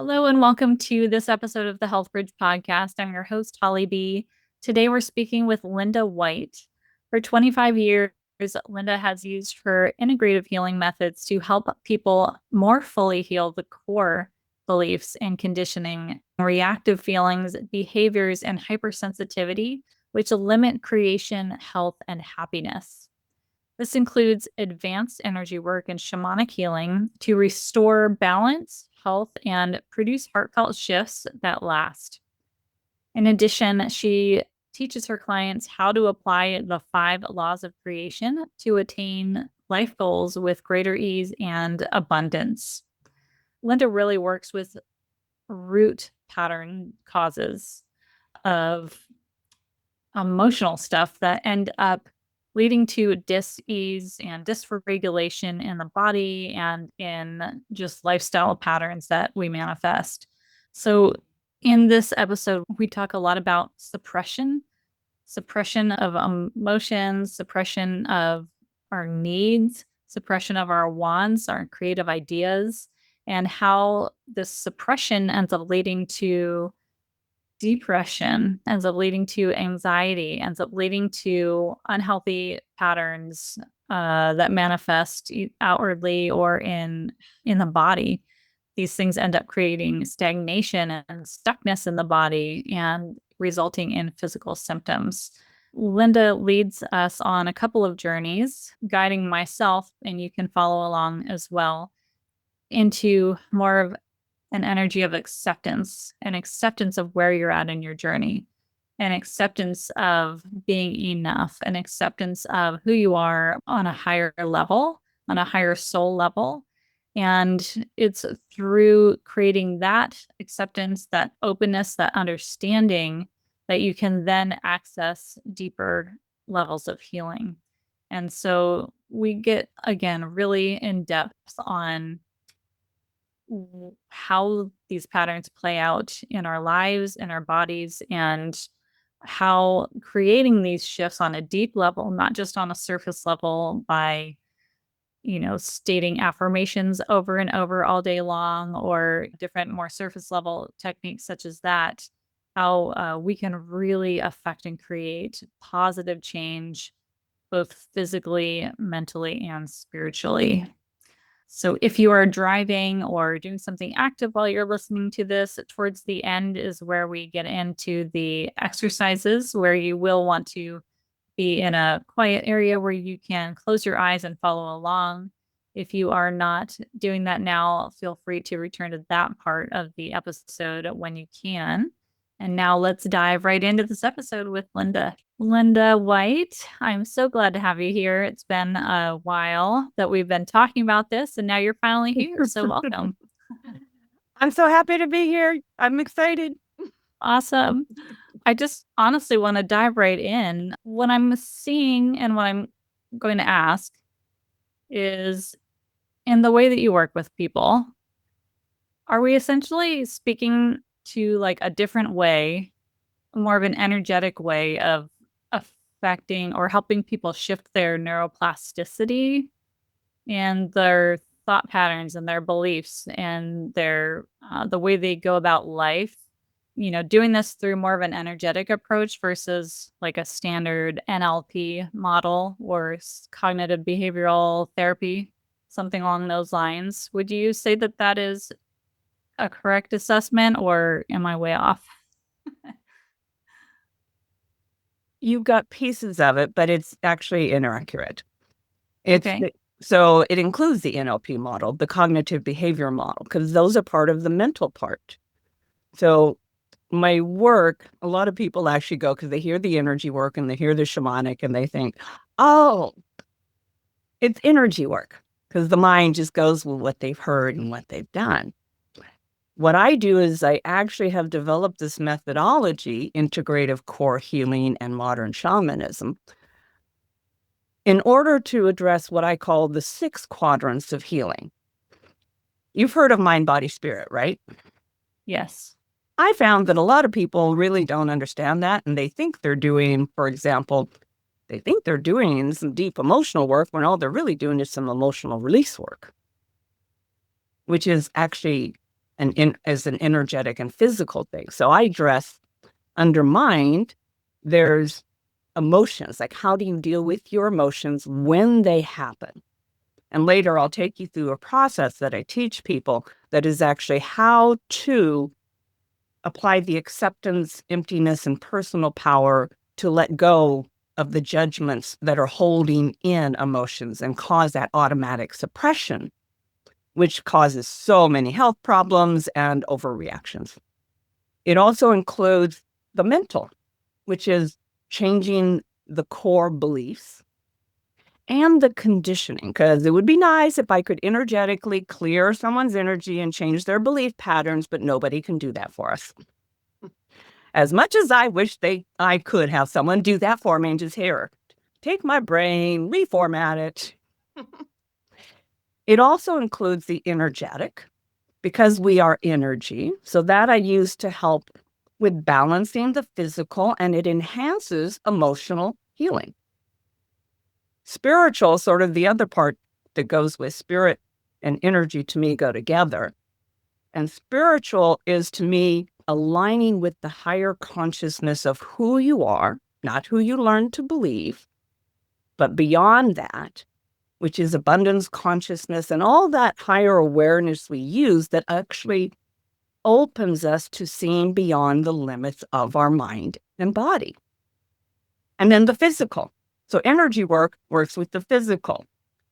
Hello and welcome to this episode of the Health Bridge podcast. I'm your host, Holly B. Today we're speaking with Linda White. For 25 years, Linda has used her integrative healing methods to help people more fully heal the core beliefs and conditioning, reactive feelings, behaviors, and hypersensitivity, which limit creation, health, and happiness. This includes advanced energy work and shamanic healing to restore balance, health, and produce heartfelt shifts that last. In addition, she teaches her clients how to apply the 5 laws of creation to attain life goals with greater ease and abundance. Linda really works with root pattern causes of emotional stuff that end up leading to dis-ease and dysregulation in the body and in just lifestyle patterns that we manifest. So in this episode, we talk a lot about suppression of emotions, suppression of our needs, suppression of our wants, our creative ideas, and how this suppression ends up leading to depression, ends up leading to anxiety, ends up leading to unhealthy patterns that manifest outwardly or in the body. These things end up creating stagnation and stuckness in the body and resulting in physical symptoms. Linda leads us on a couple of journeys, guiding myself, and you can follow along as well, into more of an energy of acceptance, an acceptance of where you're at in your journey, an acceptance of being enough, an acceptance of who you are on a higher level, on a higher soul level. And it's through creating that acceptance, that openness, that understanding that you can then access deeper levels of healing. And so we get, again, really in depth on how these patterns play out in our lives, in our bodies, and how creating these shifts on a deep level, not just on a surface level by, stating affirmations over and over all day long or different more surface level techniques such as that, how we can really affect and create positive change both physically, mentally, and spiritually. So if you are driving or doing something active while you're listening to this, towards the end is where we get into the exercises where you will want to be in a quiet area where you can close your eyes and follow along. If you are not doing that now, feel free to return to that part of the episode when you can. And now let's dive right into this episode with Linda. Linda White, I'm so glad to have you here. It's been a while that we've been talking about this, and now you're finally here. So welcome. I'm so happy to be here. I'm excited. Awesome. I just honestly want to dive right in. What I'm seeing and what I'm going to ask is, in the way that you work with people, are we essentially speaking to like a different way, more of an energetic way of affecting or helping people shift their neuroplasticity and their thought patterns and their beliefs and their the way they go about life, doing this through more of an energetic approach versus like a standard NLP model or cognitive behavioral therapy, something along those lines? Would you say that that is a correct assessment, or am I way off? You've got pieces of it, but it's actually inaccurate. Okay. So it includes the NLP model, the cognitive behavior model, because those are part of the mental part. So my work, a lot of people actually go because they hear the energy work and they hear the shamanic and they think, oh, it's energy work, because the mind just goes with what they've heard and what they've done. What I do is I actually have developed this methodology, integrative core healing and modern shamanism, in order to address what I call the 6 quadrants of healing. You've heard of mind, body, spirit, right? Yes. I found that a lot of people really don't understand that, and they think they're doing, for example, they think they're doing some deep emotional work when all they're really doing is some emotional release work, which is actually as an energetic and physical thing. So I address under mind, there's emotions, like how do you deal with your emotions when they happen? And later I'll take you through a process that I teach people that is actually how to apply the acceptance, emptiness, and personal power to let go of the judgments that are holding in emotions and cause that automatic suppression, which causes so many health problems and overreactions. It also includes the mental, which is changing the core beliefs and the conditioning, because it would be nice if I could energetically clear someone's energy and change their belief patterns, but nobody can do that for us. As much as I wish I could have someone do that for me and just here, take my brain, reformat it. It also includes the energetic, because we are energy. So that I use to help with balancing the physical, and it enhances emotional healing. Spiritual, sort of the other part that goes with spirit and energy, to me go together. And spiritual is, to me, aligning with the higher consciousness of who you are, not who you learn to believe, but beyond that, which is abundance consciousness and all that higher awareness we use that actually opens us to seeing beyond the limits of our mind and body. And then the physical. So energy work works with the physical.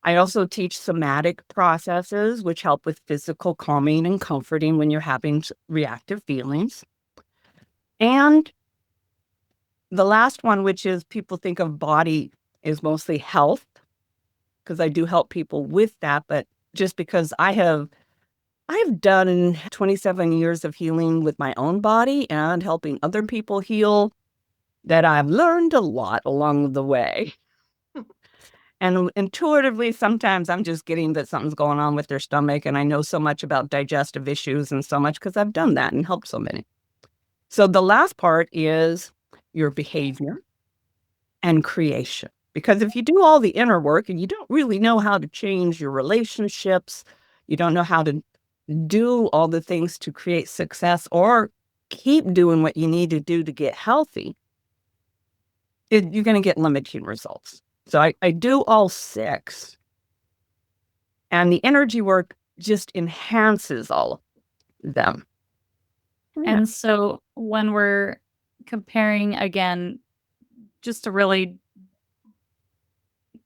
I also teach somatic processes, which help with physical calming and comforting when you're having reactive feelings. And the last one, which is people think of body, is mostly health, because I do help people with that. But just because I've done 27 years of healing with my own body and helping other people heal, that I've learned a lot along the way. And intuitively, sometimes I'm just getting that something's going on with their stomach. And I know so much about digestive issues and so much because I've done that and helped so many. So the last part is your behavior and creation. Because if you do all the inner work and you don't really know how to change your relationships, you don't know how to do all the things to create success or keep doing what you need to do to get healthy, you're going to get limiting results. So I do all 6. And the energy work just enhances all of them. Yeah. And so when we're comparing again, just to really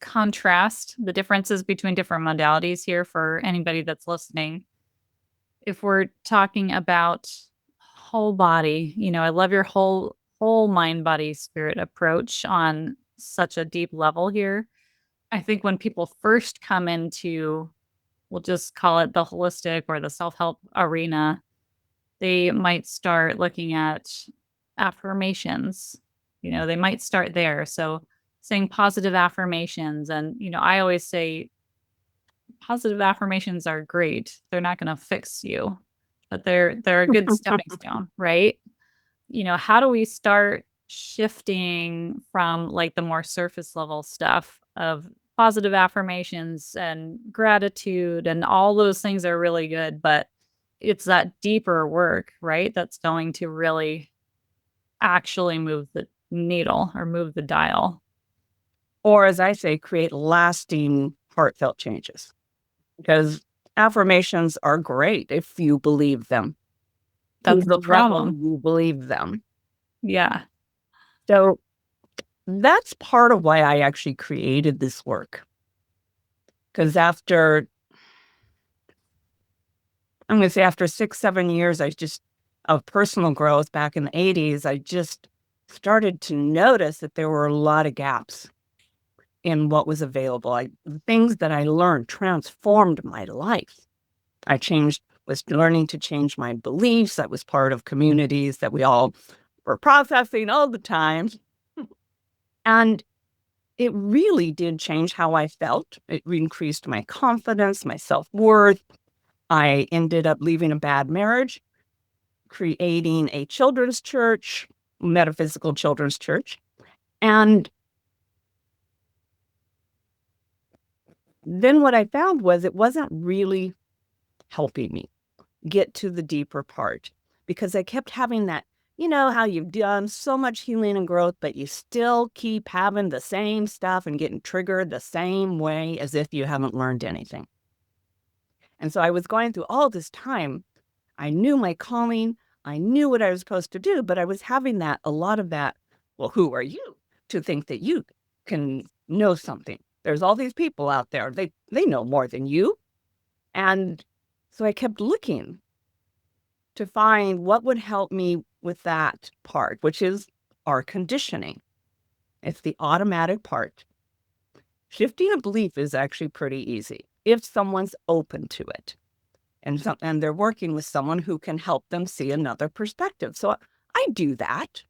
contrast the differences between different modalities here for anybody that's listening, if we're talking about whole body, I love your whole mind, body, spirit approach on such a deep level here. I think when people first come into, we'll just call it the holistic or the self-help arena, they might start looking at affirmations. They might start there. So saying positive affirmations. And, I always say positive affirmations are great. They're not going to fix you, but they're a good stepping stone, right? How do we start shifting from like the more surface level stuff of positive affirmations and gratitude and all those things are really good, but it's that deeper work, right? That's going to really actually move the needle or move the dial. Or, as I say, create lasting, heartfelt changes. Because affirmations are great if you believe them. That's To the the level problem. you believe them. Yeah. So that's part of why I actually created this work. Because after 6, 7 years, of personal growth back in the 80s, I just started to notice that there were a lot of gaps in what was available. The things that I learned transformed my life. Was learning to change my beliefs. I was part of communities that we all were processing all the time. And it really did change how I felt. It increased my confidence, my self-worth. I ended up leaving a bad marriage, creating a children's church, metaphysical children's church. And then what I found was it wasn't really helping me. get to the deeper part, because I kept having that, you know, how you've done so much healing and growth, but you still keep having the same stuff and getting triggered the same way as if you haven't learned anything. And so I was going through all this time. I knew my calling. I knew what I was supposed to do, but I was having a lot of that, well, who are you to think that you can know something? There's all these people out there. They know more than you. And so I kept looking to find what would help me with that part, which is our conditioning. It's the automatic part. Shifting a belief is actually pretty easy if someone's open to it. And they're working with someone who can help them see another perspective. So I do that.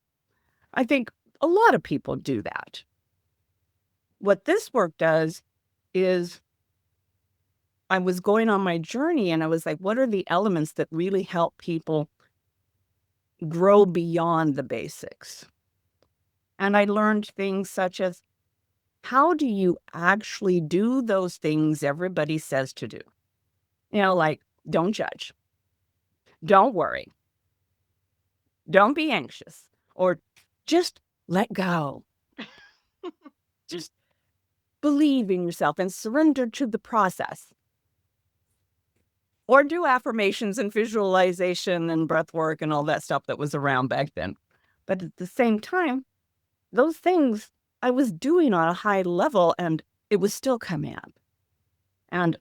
I think a lot of people do that. What this work does is I was going on my journey and I was like, what are the elements that really help people grow beyond the basics? And I learned things such as, how do you actually do those things everybody says to do? You know, like, don't judge. Don't worry. Don't be anxious. Or just let go. Just believe in yourself and surrender to the process. Or do affirmations and visualization and breath work and all that stuff that was around back then. But at the same time, those things I was doing on a high level and it was still coming up. And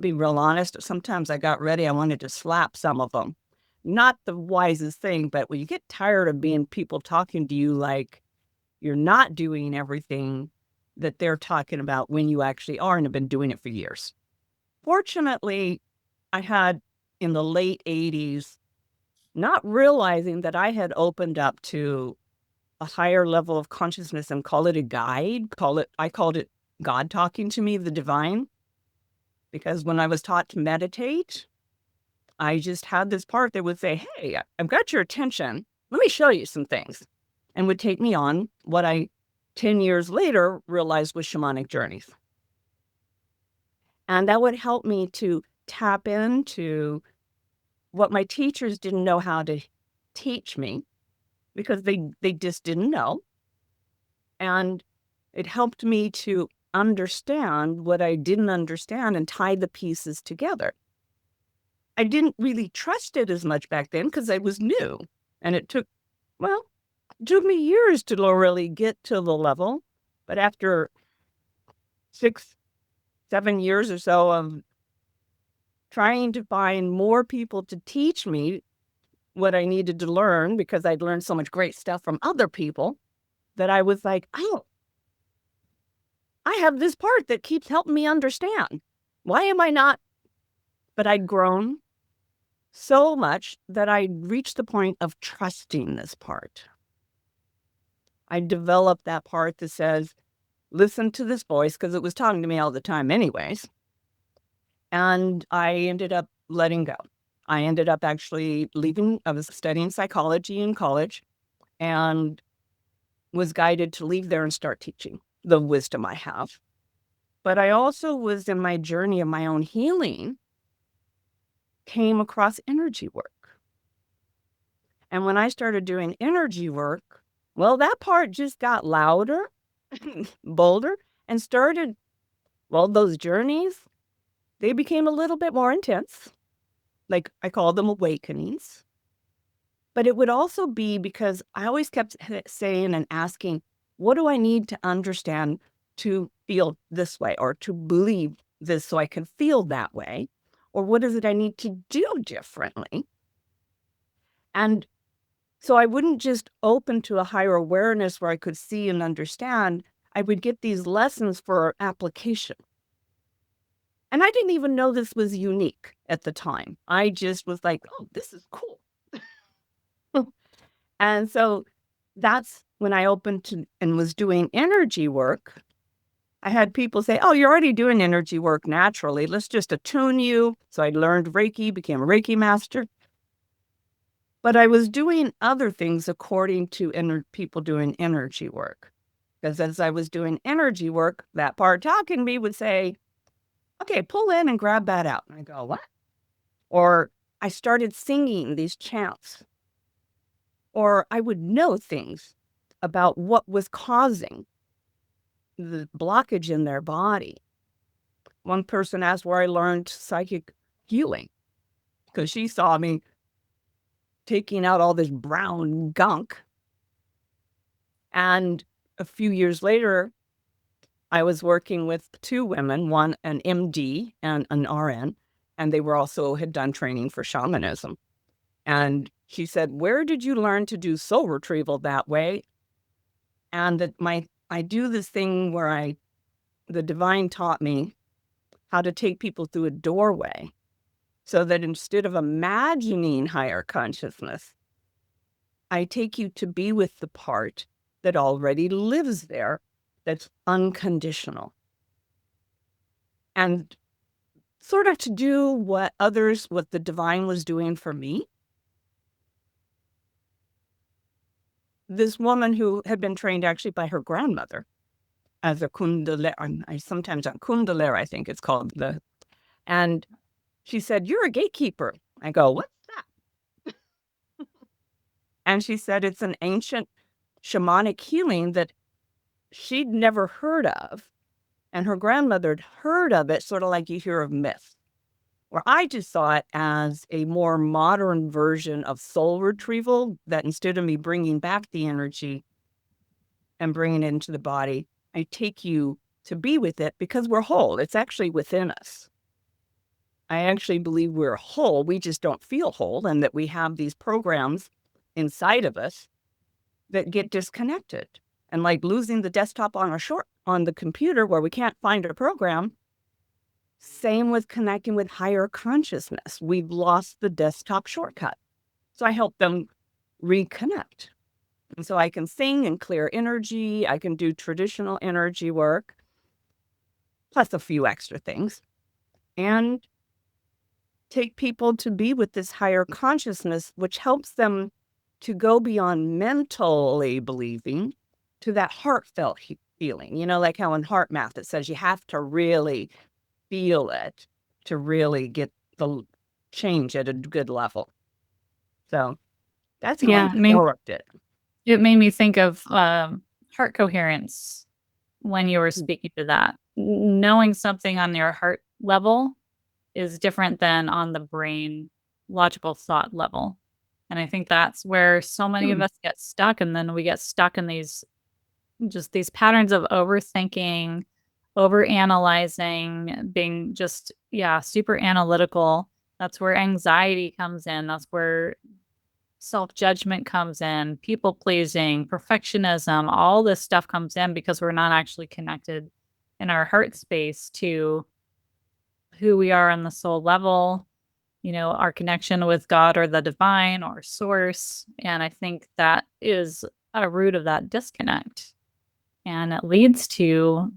be real honest, sometimes I got ready, I wanted to slap some of them. Not the wisest thing, but when you get tired of being people talking to you like you're not doing everything that they're talking about when you actually are and have been doing it for years. Fortunately, I had in the late 80s, not realizing that I had opened up to a higher level of consciousness and call it a guide, I called it God talking to me, the divine. Because when I was taught to meditate, I just had this part that would say, hey, I've got your attention. Let me show you some things. And would take me on what I, 10 years later, realized was shamanic journeys. And that would help me to tap into what my teachers didn't know how to teach me because they just didn't know. And it helped me to understand what I didn't understand and tie the pieces together. I didn't really trust it as much back then because I was new. And it took me years to really get to the level. But after 6, 7 years or so of trying to find more people to teach me what I needed to learn, because I'd learned so much great stuff from other people, that I was like, oh, I have this part that keeps helping me understand. Why am I not? But I'd grown so much that I reached the point of trusting this part. I developed that part that says, listen to this voice, because it was talking to me all the time anyways. And I ended up letting go. I ended up actually leaving. I was studying psychology in college and was guided to leave there and start teaching the wisdom I have. But I also was in my journey of my own healing, came across energy work. And when I started doing energy work, well, that part just got louder, bolder, and started, those journeys, they became a little bit more intense. Like I call them awakenings. But it would also be because I always kept saying and asking, what do I need to understand to feel this way or to believe this so I can feel that way? Or what is it I need to do differently? And so I wouldn't just open to a higher awareness where I could see and understand. I would get these lessons for application. And I didn't even know this was unique at the time. I just was like, oh, this is cool. And so that's when I opened to and was doing energy work. I had people say, oh, you're already doing energy work naturally. Let's just attune you. So I learned Reiki, became a Reiki master. But I was doing other things according to people doing energy work. Because as I was doing energy work, that part talking to me would say, okay, pull in and grab that out. And I go, what? Or I started singing these chants, or I would know things about what was causing the blockage in their body. One person asked where I learned psychic healing because she saw me taking out all this brown gunk. And a few years later, I was working with two women, one an MD and an RN, and they were also had done training for shamanism. And she said, "Where did you learn to do soul retrieval that way?" And that I do this thing where the divine taught me how to take people through a doorway so that instead of imagining higher consciousness, I take you to be with the part that already lives there, that's unconditional. And sort of to do what the divine was doing for me. This woman who had been trained actually by her grandmother as a kundalera, sometimes on kundalera, I think it's called. And she said, "You're a gatekeeper." I go, "What's that?" And she said, "It's an ancient shamanic healing that she'd never heard of. And her grandmother had heard of it, sort of like you hear of myths. Where I just saw it as a more modern version of soul retrieval, that instead of me bringing back the energy and bringing it into the body, I take you to be with it because we're whole. It's actually within us. I actually believe we're whole. We just don't feel whole, and that we have these programs inside of us that get disconnected. And like losing the desktop on the computer where we can't find a program, same with connecting with higher consciousness. We've lost the desktop shortcut. So I help them reconnect. And so I can sing and clear energy. I can do traditional energy work, plus a few extra things, and take people to be with this higher consciousness, which helps them to go beyond mentally believing to that heartfelt feeling. You know, like how in heart math it says you have to really feel it to really get the change at a good level. So that's how Yeah, I I mean, developed it. it made me think of heart coherence when you were speaking to that. Knowing something on your heart level is different than on the brain logical thought level. And I think that's where so many of us get stuck. And then we get stuck in these patterns of overthinking, over analyzing, being just, yeah, super analytical. That's where anxiety comes in. That's where self-judgment comes in, people pleasing, perfectionism, all this stuff comes in because we're not actually connected in our heart space to who we are on the soul level, our connection with God or the divine or source. And I think that is a root of that disconnect. And it leads to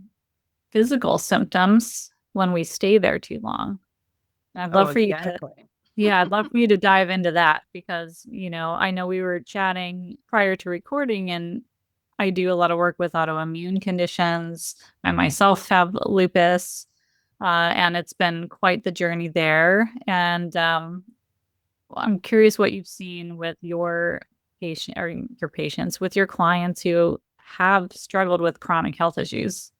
physical symptoms when we stay there too long. I'd love for you to, Exactly. yeah, I'd love for you to dive into that because, I know we were chatting prior to recording and I do a lot of work with autoimmune conditions. I myself have lupus, and it's been quite the journey there. And I'm curious what you've seen with your patients, with your clients who have struggled with chronic health issues.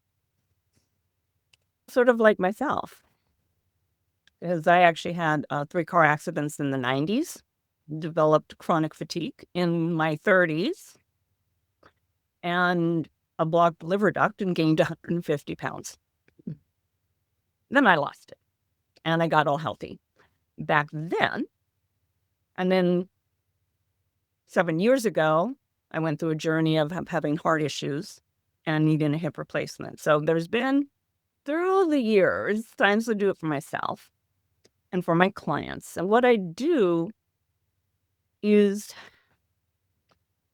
Sort of like myself, because I actually had 3 car accidents in the 90s, developed chronic fatigue in my 30s, and a blocked liver duct and gained 150 pounds. Then I lost it, and I got all healthy back then. And then 7 years ago, I went through a journey of having heart issues and needing a hip replacement. So there's been, through the years, times to do it for myself and for my clients. And what I do is,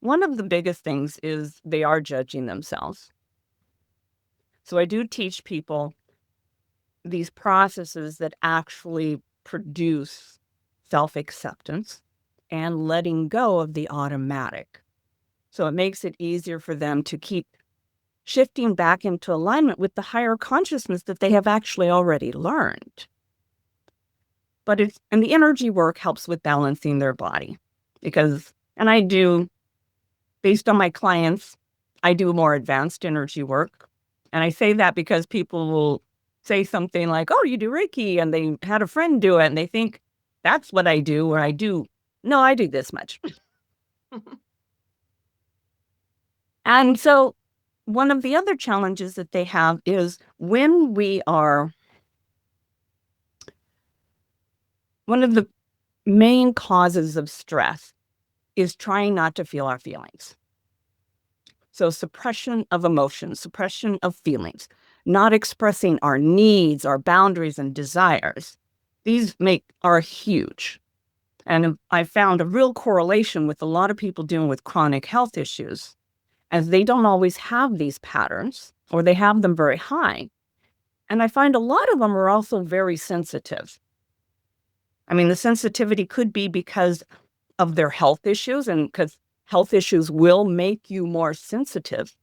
one of the biggest things is they are judging themselves. So I do teach people these processes that actually produce self-acceptance and letting go of the automatic. So it makes it easier for them to keep shifting back into alignment with the higher consciousness that they have actually already learned. and the energy work helps with balancing their body and I do, based on my clients, I do more advanced energy work. And I say that because people will say something like, oh, you do Reiki, and they had a friend do it, and they think that's what I do, or no, I do this much. And so one of the other challenges that they have is one of the main causes of stress is trying not to feel our feelings. So suppression of emotions, suppression of feelings, not expressing our needs, our boundaries and desires. These are huge. And I found a real correlation with a lot of people dealing with chronic health issues, as they don't always have these patterns, or they have them very high. And I find a lot of them are also very sensitive. I mean, the sensitivity could be because of their health issues, and because health issues will make you more sensitive.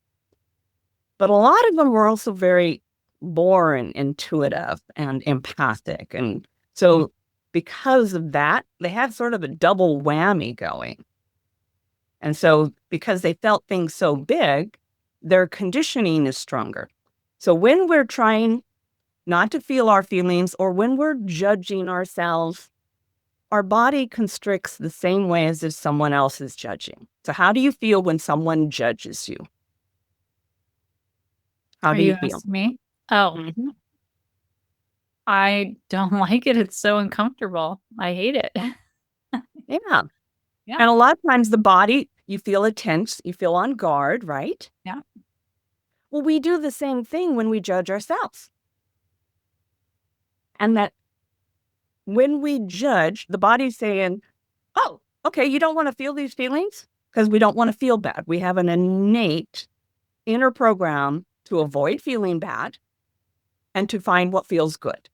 But a lot of them were also very born intuitive and empathic. And so because of that, they had sort of a double whammy going. And so because they felt things so big, their conditioning is stronger. So when we're trying not to feel our feelings, or when we're judging ourselves, our body constricts the same way as if someone else is judging. So how do you feel when someone judges you? How do you feel? Asking me? Oh, Mhm. I don't like it. It's so uncomfortable. I hate it. Yeah. Yeah. And a lot of times the body, you feel it tense, you feel on guard, right? Yeah. Well, we do the same thing when we judge ourselves. And that when we judge, the body's saying, oh, okay, you don't want to feel these feelings? Because we don't want to feel bad. We have an innate inner program to avoid feeling bad and to find what feels good.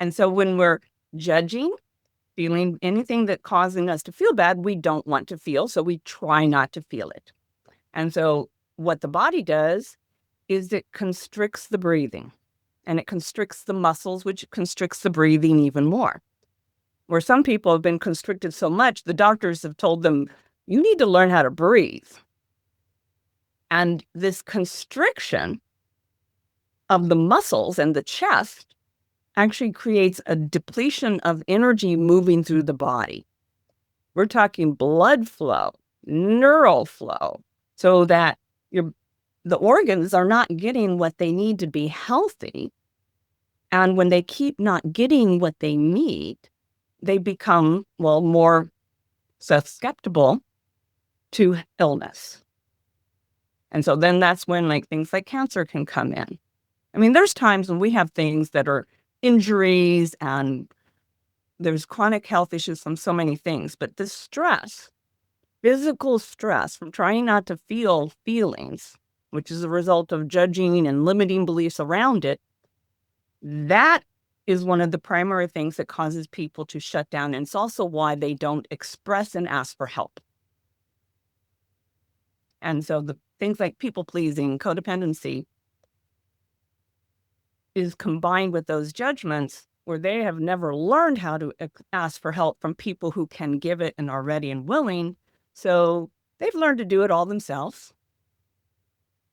And so when we're judging, feeling anything that causing us to feel bad, we don't want to feel, so we try not to feel it. And so what the body does is it constricts the breathing, and it constricts the muscles, which constricts the breathing even more. Where some people have been constricted so much, the doctors have told them, you need to learn how to breathe. And this constriction of the muscles and the chest actually creates a depletion of energy moving through the body. We're talking blood flow, neural flow, so that the organs are not getting what they need to be healthy. And when they keep not getting what they need, they become, more susceptible to illness. And so then that's when things like cancer can come in. I mean, there's times when we have things that are injuries, and there's chronic health issues from so many things, but the stress, physical stress from trying not to feel feelings, which is a result of judging and limiting beliefs around it, that is one of the primary things that causes people to shut down. And it's also why they don't express and ask for help. And so the things like people pleasing, codependency, is combined with those judgments where they have never learned how to ask for help from people who can give it and are ready and willing. So they've learned to do it all themselves.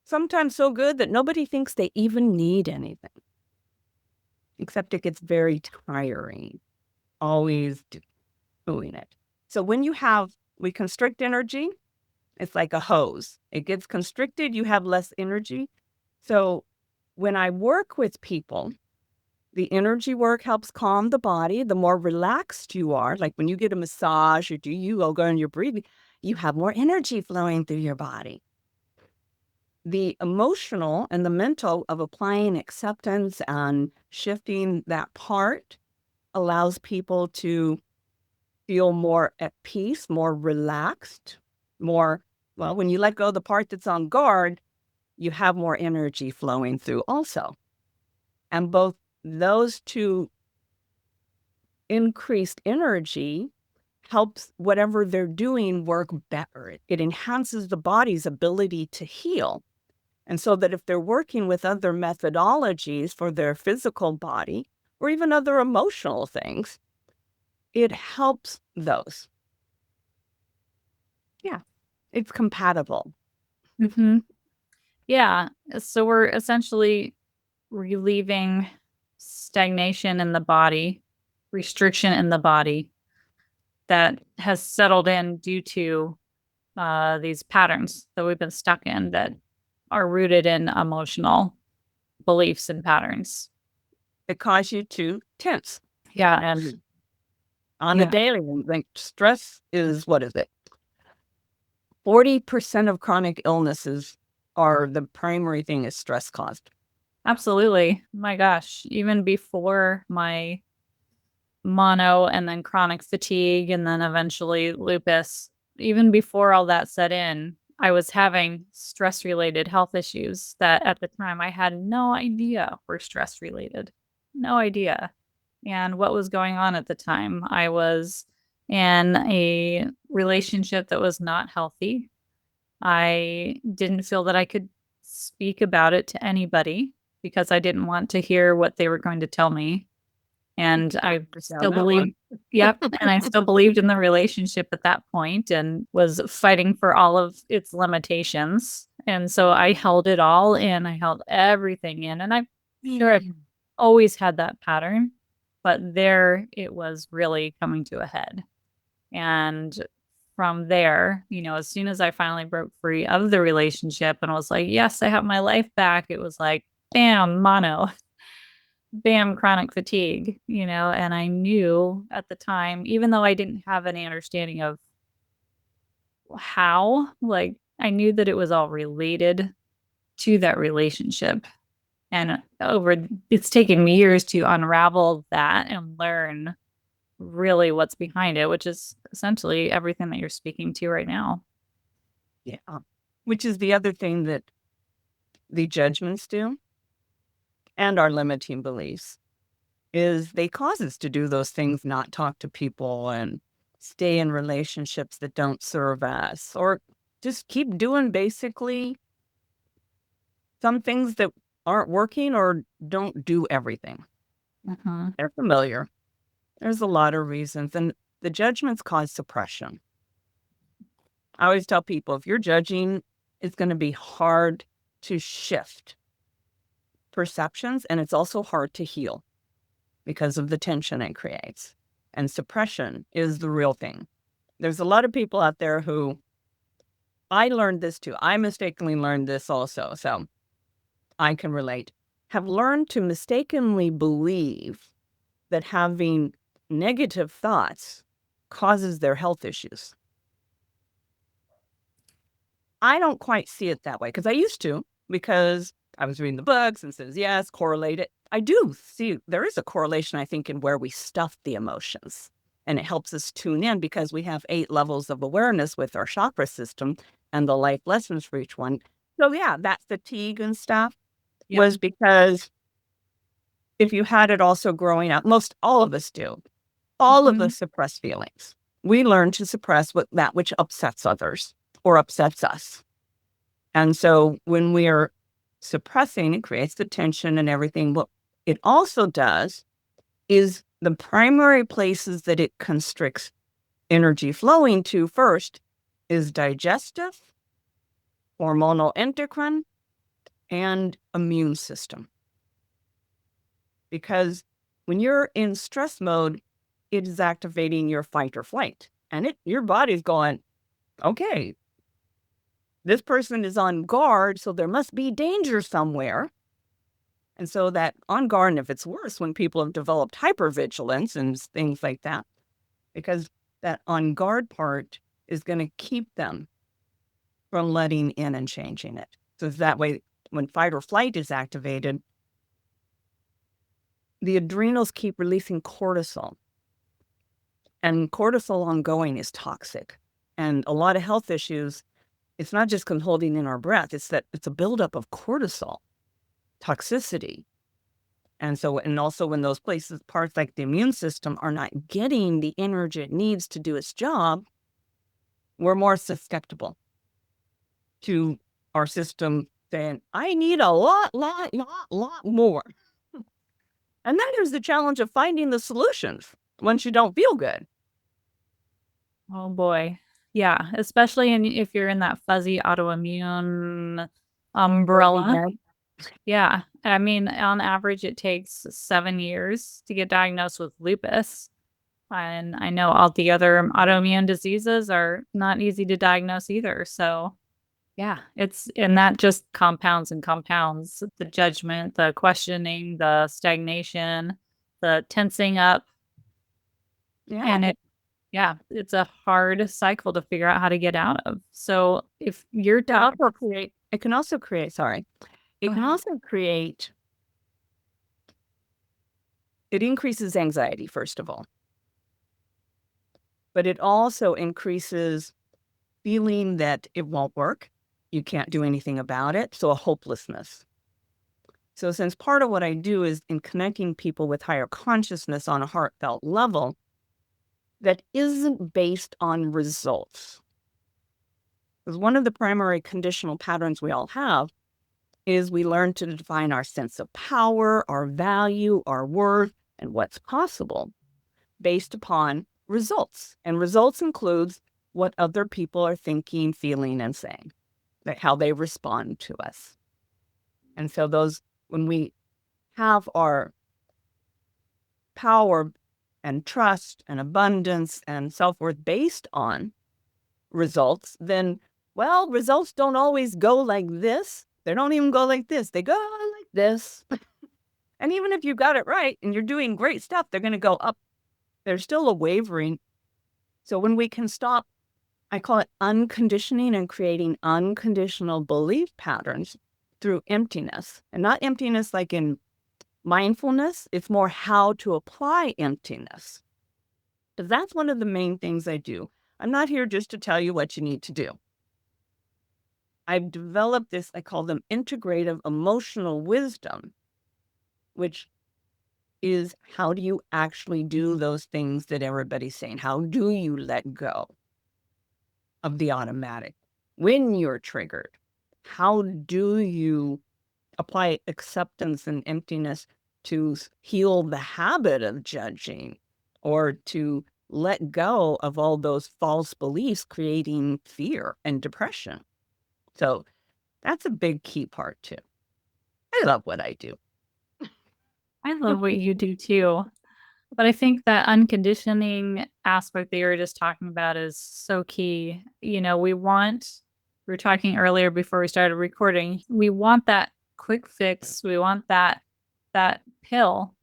Sometimes so good that nobody thinks they even need anything. Except it gets very tiring, always doing it. So when we constrict energy, it's like a hose. It gets constricted, you have less energy. So when I work with people, the energy work helps calm the body. The more relaxed you are, like when you get a massage or do yoga and you're breathing, you have more energy flowing through your body. The emotional and the mental of applying acceptance and shifting that part allows people to feel more at peace, more relaxed, when you let go of the part that's on guard, you have more energy flowing through also. And both those two increased energy helps whatever they're doing work better. It enhances the body's ability to heal. And so that if they're working with other methodologies for their physical body, or even other emotional things, it helps those. Yeah, it's compatible. Mm-hmm. Yeah. So we're essentially relieving stagnation in the body, restriction in the body that has settled in due to these patterns that we've been stuck in that are rooted in emotional beliefs and patterns. It causes you to tense. Yeah. And on the Yeah. daily, like stress is, what is it? 40% of chronic illnesses are the primary thing is stress caused. Absolutely. My gosh. Even before my mono and then chronic fatigue and then eventually lupus, even before all that set in, I was having stress related health issues that at the time I had no idea were stress related. No idea. And what was going on at the time? I was in a relationship that was not healthy. I didn't feel that I could speak about it to anybody because I didn't want to hear what they were going to tell me. And I still believe, yep. And I still believed in the relationship at that point and was fighting for all of its limitations. And so I held it all in. I held everything in. And I'm sure I've always had that pattern, but there it was really coming to a head. And from there, as soon as I finally broke free of the relationship and was like, yes, I have my life back, it was like, bam, mono, bam, chronic fatigue, and I knew at the time, even though I didn't have any understanding of how, like, I knew that it was all related to that relationship. And it's taken me years to unravel that and learn really what's behind it, which is essentially everything that you're speaking to right now. Yeah. Which is the other thing that the judgments do and our limiting beliefs is they cause us to do those things, not talk to people and stay in relationships that don't serve us, or just keep doing basically some things that aren't working or don't do everything. Mm-hmm. They're familiar. There's a lot of reasons. And the judgments cause suppression. I always tell people if you're judging, it's going to be hard to shift perceptions, and it's also hard to heal because of the tension it creates. And suppression is the real thing. There's a lot of people out there who, I learned this too. I mistakenly learned this also, so I can relate, have learned to mistakenly believe that having negative thoughts causes their health issues. I don't quite see it that way because I used to, because I was reading the books and says, yes, correlate it. I do see there is a correlation, I think, in where we stuff the emotions. And it helps us tune in because we have 8 levels of awareness with our chakra system and the life lessons for each one. So yeah, that fatigue and stuff was because if you had it also growing up, most all of us do. All of us suppress feelings. We learn to suppress that which upsets others or upsets us. And so when we are suppressing, it creates the tension and everything. What it also does is the primary places that it constricts energy flowing to first is digestive, hormonal endocrine, and immune system. Because when you're in stress mode, it is activating your fight or flight. And your body's going, okay, this person is on guard, so there must be danger somewhere. And so that on guard, and if it's worse, when people have developed hypervigilance and things like that, because that on guard part is going to keep them from letting in and changing it. So that way, when fight or flight is activated, the adrenals keep releasing cortisol. And cortisol ongoing is toxic. And a lot of health issues, it's not just holding in our breath, it's a buildup of cortisol, toxicity. And so, and also when those parts like the immune system are not getting the energy it needs to do its job, we're more susceptible to our system saying, I need a lot more. And then there's the challenge of finding the solutions once you don't feel good. Oh boy. Yeah, especially if you're in that fuzzy autoimmune umbrella. Yeah. I mean, on average, it takes 7 years to get diagnosed with lupus. And I know all the other autoimmune diseases are not easy to diagnose either. So, yeah, and that just compounds and compounds the judgment, the questioning, the stagnation, the tensing up. Yeah. And yeah, it's a hard cycle to figure out how to get out of. So if you're It can also create, sorry, it can also create, it increases anxiety, first of all, but it also increases feeling that it won't work. You can't do anything about it. So a hopelessness. So since part of what I do is in connecting people with higher consciousness on a heartfelt level that isn't based on results. Because one of the primary conditional patterns we all have is we learn to define our sense of power, our value, our worth, and what's possible based upon results. And results includes what other people are thinking, feeling, and saying, like how they respond to us. And so when we have our power and trust and abundance and self-worth based on results, then, well, results don't always go like this. They don't even go like this. They go like this. And even if you got it right and you're doing great stuff, they're going to go up. There's still a wavering. So when we can stop, I call it unconditioning and creating unconditional belief patterns through emptiness, and not emptiness like in mindfulness. It's more how to apply emptiness. Because that's one of the main things I do. I'm not here just to tell you what you need to do. I've developed this, I call them integrative emotional wisdom, which is how do you actually do those things that everybody's saying? How do you let go of the automatic when you're triggered? How do you apply acceptance and emptiness to heal the habit of judging or to let go of all those false beliefs creating fear and depression? So that's a big key part too. I love what I do. I love what you do too. But I think that unconditioning aspect that you were just talking about is so key. We were talking earlier before we started recording, we want that quick fix. We want that pill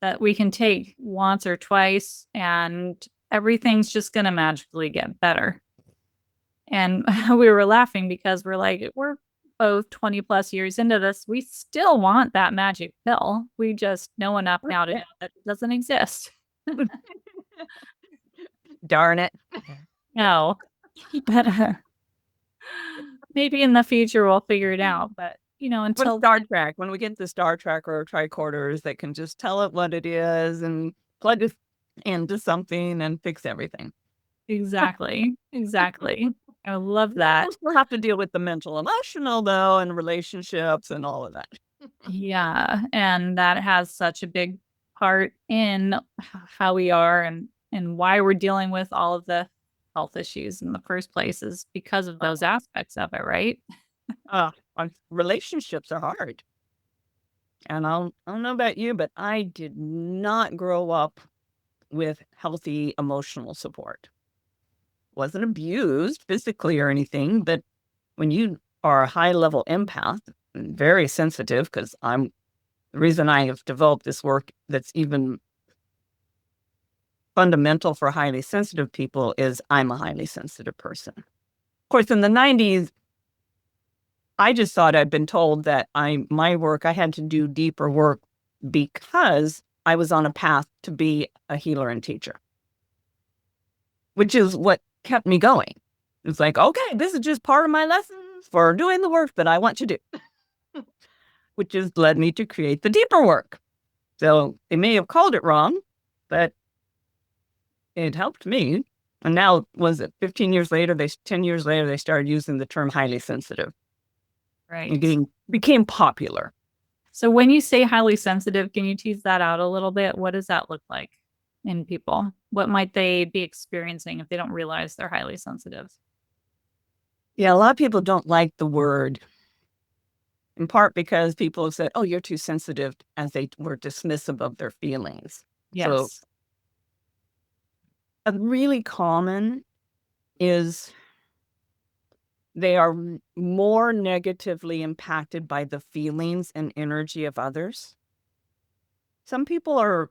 that we can take once or twice and everything's just going to magically get better. And we were laughing because we're both 20 plus years into this. We still want that magic pill. We just know enough now to know that it doesn't exist. Darn it. No, but maybe in the future we'll figure it out. But until Star Trek, when we get the Star Trek or tricorders that can just tell it what it is and plug it into something and fix everything. exactly. I love that. We'll have to deal with the mental, emotional though, and relationships and all of that. Yeah, and that has such a big part in how we are and why we're dealing with all of the health issues in the first place is because of those aspects of it, right? Relationships are hard. And I don't know about you, but I did not grow up with healthy emotional support. Wasn't abused physically or anything, but when you are a high-level empath, very sensitive, because the reason I have developed this work that's even fundamental for highly sensitive people is I'm a highly sensitive person. Of course, in the 90s, I just thought I'd been told that I had to do deeper work because I was on a path to be a healer and teacher, which is what kept me going. It's like, okay, this is just part of my lessons for doing the work that I want to do, which has led me to create the deeper work. So they may have called it wrong, but it helped me. And now, was it 10 years later, they started using the term highly sensitive. Right. It became popular. So when you say highly sensitive, can you tease that out a little bit? What does that look like in people? What might they be experiencing if they don't realize they're highly sensitive? Yeah, a lot of people don't like the word, in part because people have said, oh, you're too sensitive, as they were dismissive of their feelings. So Yes. a really common is they are more negatively impacted by the feelings and energy of others. Some people are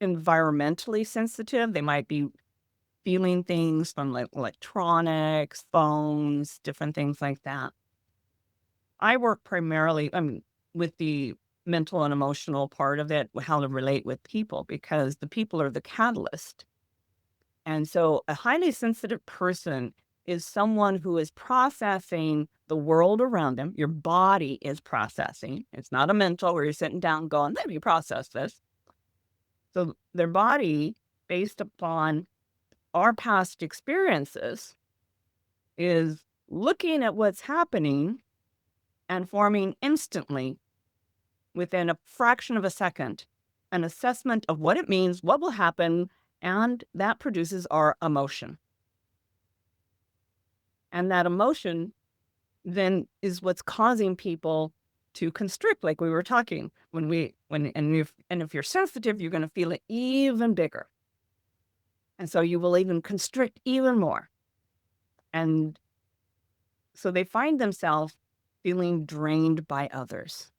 environmentally sensitive. They might be feeling things from like electronics, phones, different things like that. I work primarily, with the mental and emotional part of it, how to relate with people, because the people are the catalyst. And so a highly sensitive person is someone who is processing the world around them. Your body is processing. It's not a mental where you're sitting down going, let me process this. So their body, based upon our past experiences, is looking at what's happening and forming instantly, within a fraction of a second, an assessment of what it means, what will happen, and that produces our emotion. And that emotion then is what's causing people to constrict, like we were talking. If you're sensitive, you're going to feel it even bigger. And so you will even constrict even more. And so they find themselves feeling drained by others.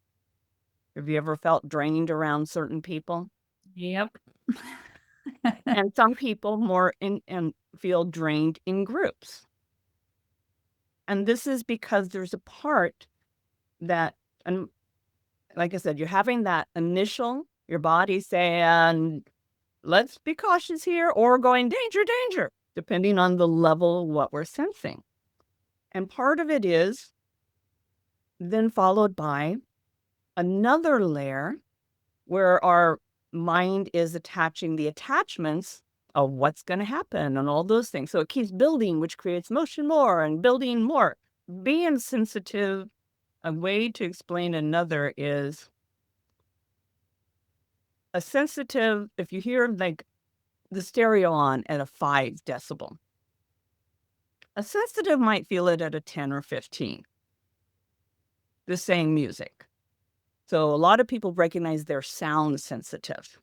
Have you ever felt drained around certain people? Yep. And some people more in and feel drained in groups. And this is because there's a part that, and like I said, you're having that initial, your body saying, let's be cautious here, or going, danger, danger, depending on the level of what we're sensing. And part of it is then followed by another layer where our mind is attaching the attachments of what's going to happen and all those things. So it keeps building, which creates motion more and building more. Being sensitive, a way to explain another is a sensitive, if you hear like the stereo on at a 5 decibel, a sensitive might feel it at a 10 or 15, the same music. So a lot of people recognize they're sound sensitive.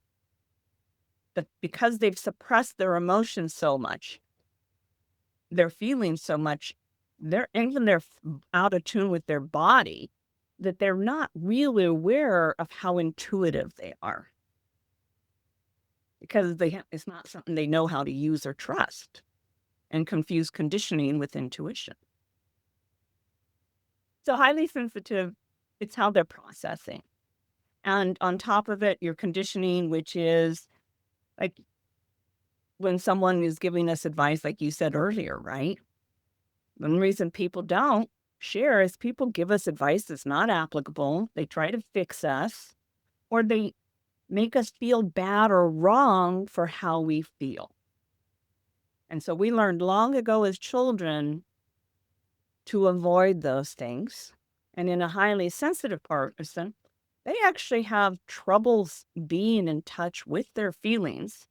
But because they've suppressed their emotions so much, their feelings so much, they're out of tune with their body, that they're not really aware of how intuitive they are. Because it's not something they know how to use or trust, and confuse conditioning with intuition. So highly sensitive, it's how they're processing. And on top of it, your conditioning, which is like when someone is giving us advice, like you said earlier, right? One reason people don't share is people give us advice that's not applicable. They try to fix us, or they make us feel bad or wrong for how we feel. And so we learned long ago as children to avoid those things. And in a highly sensitive person, they actually have troubles being in touch with their feelings,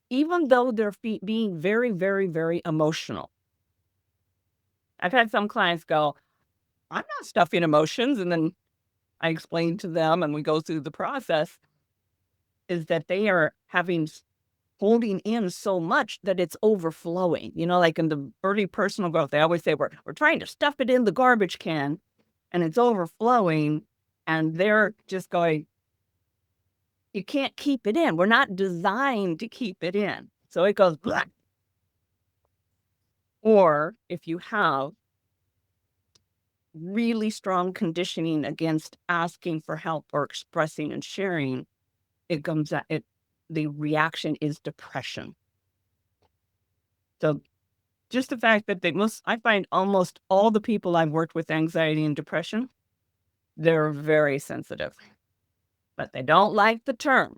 even though they're being very, very, very emotional. I've had some clients go, I'm not stuffing emotions. And then I explain to them, and we go through the process, is that they are holding in so much that it's overflowing. Like in the early personal growth, they always say, we're trying to stuff it in the garbage can, and it's overflowing. And they're just going, you can't keep it in. We're not designed to keep it in. So it goes black. Or if you have really strong conditioning against asking for help or expressing and sharing, the reaction is depression. So just the fact that I find almost all the people I've worked with anxiety and depression, they're very sensitive, but they don't like the term.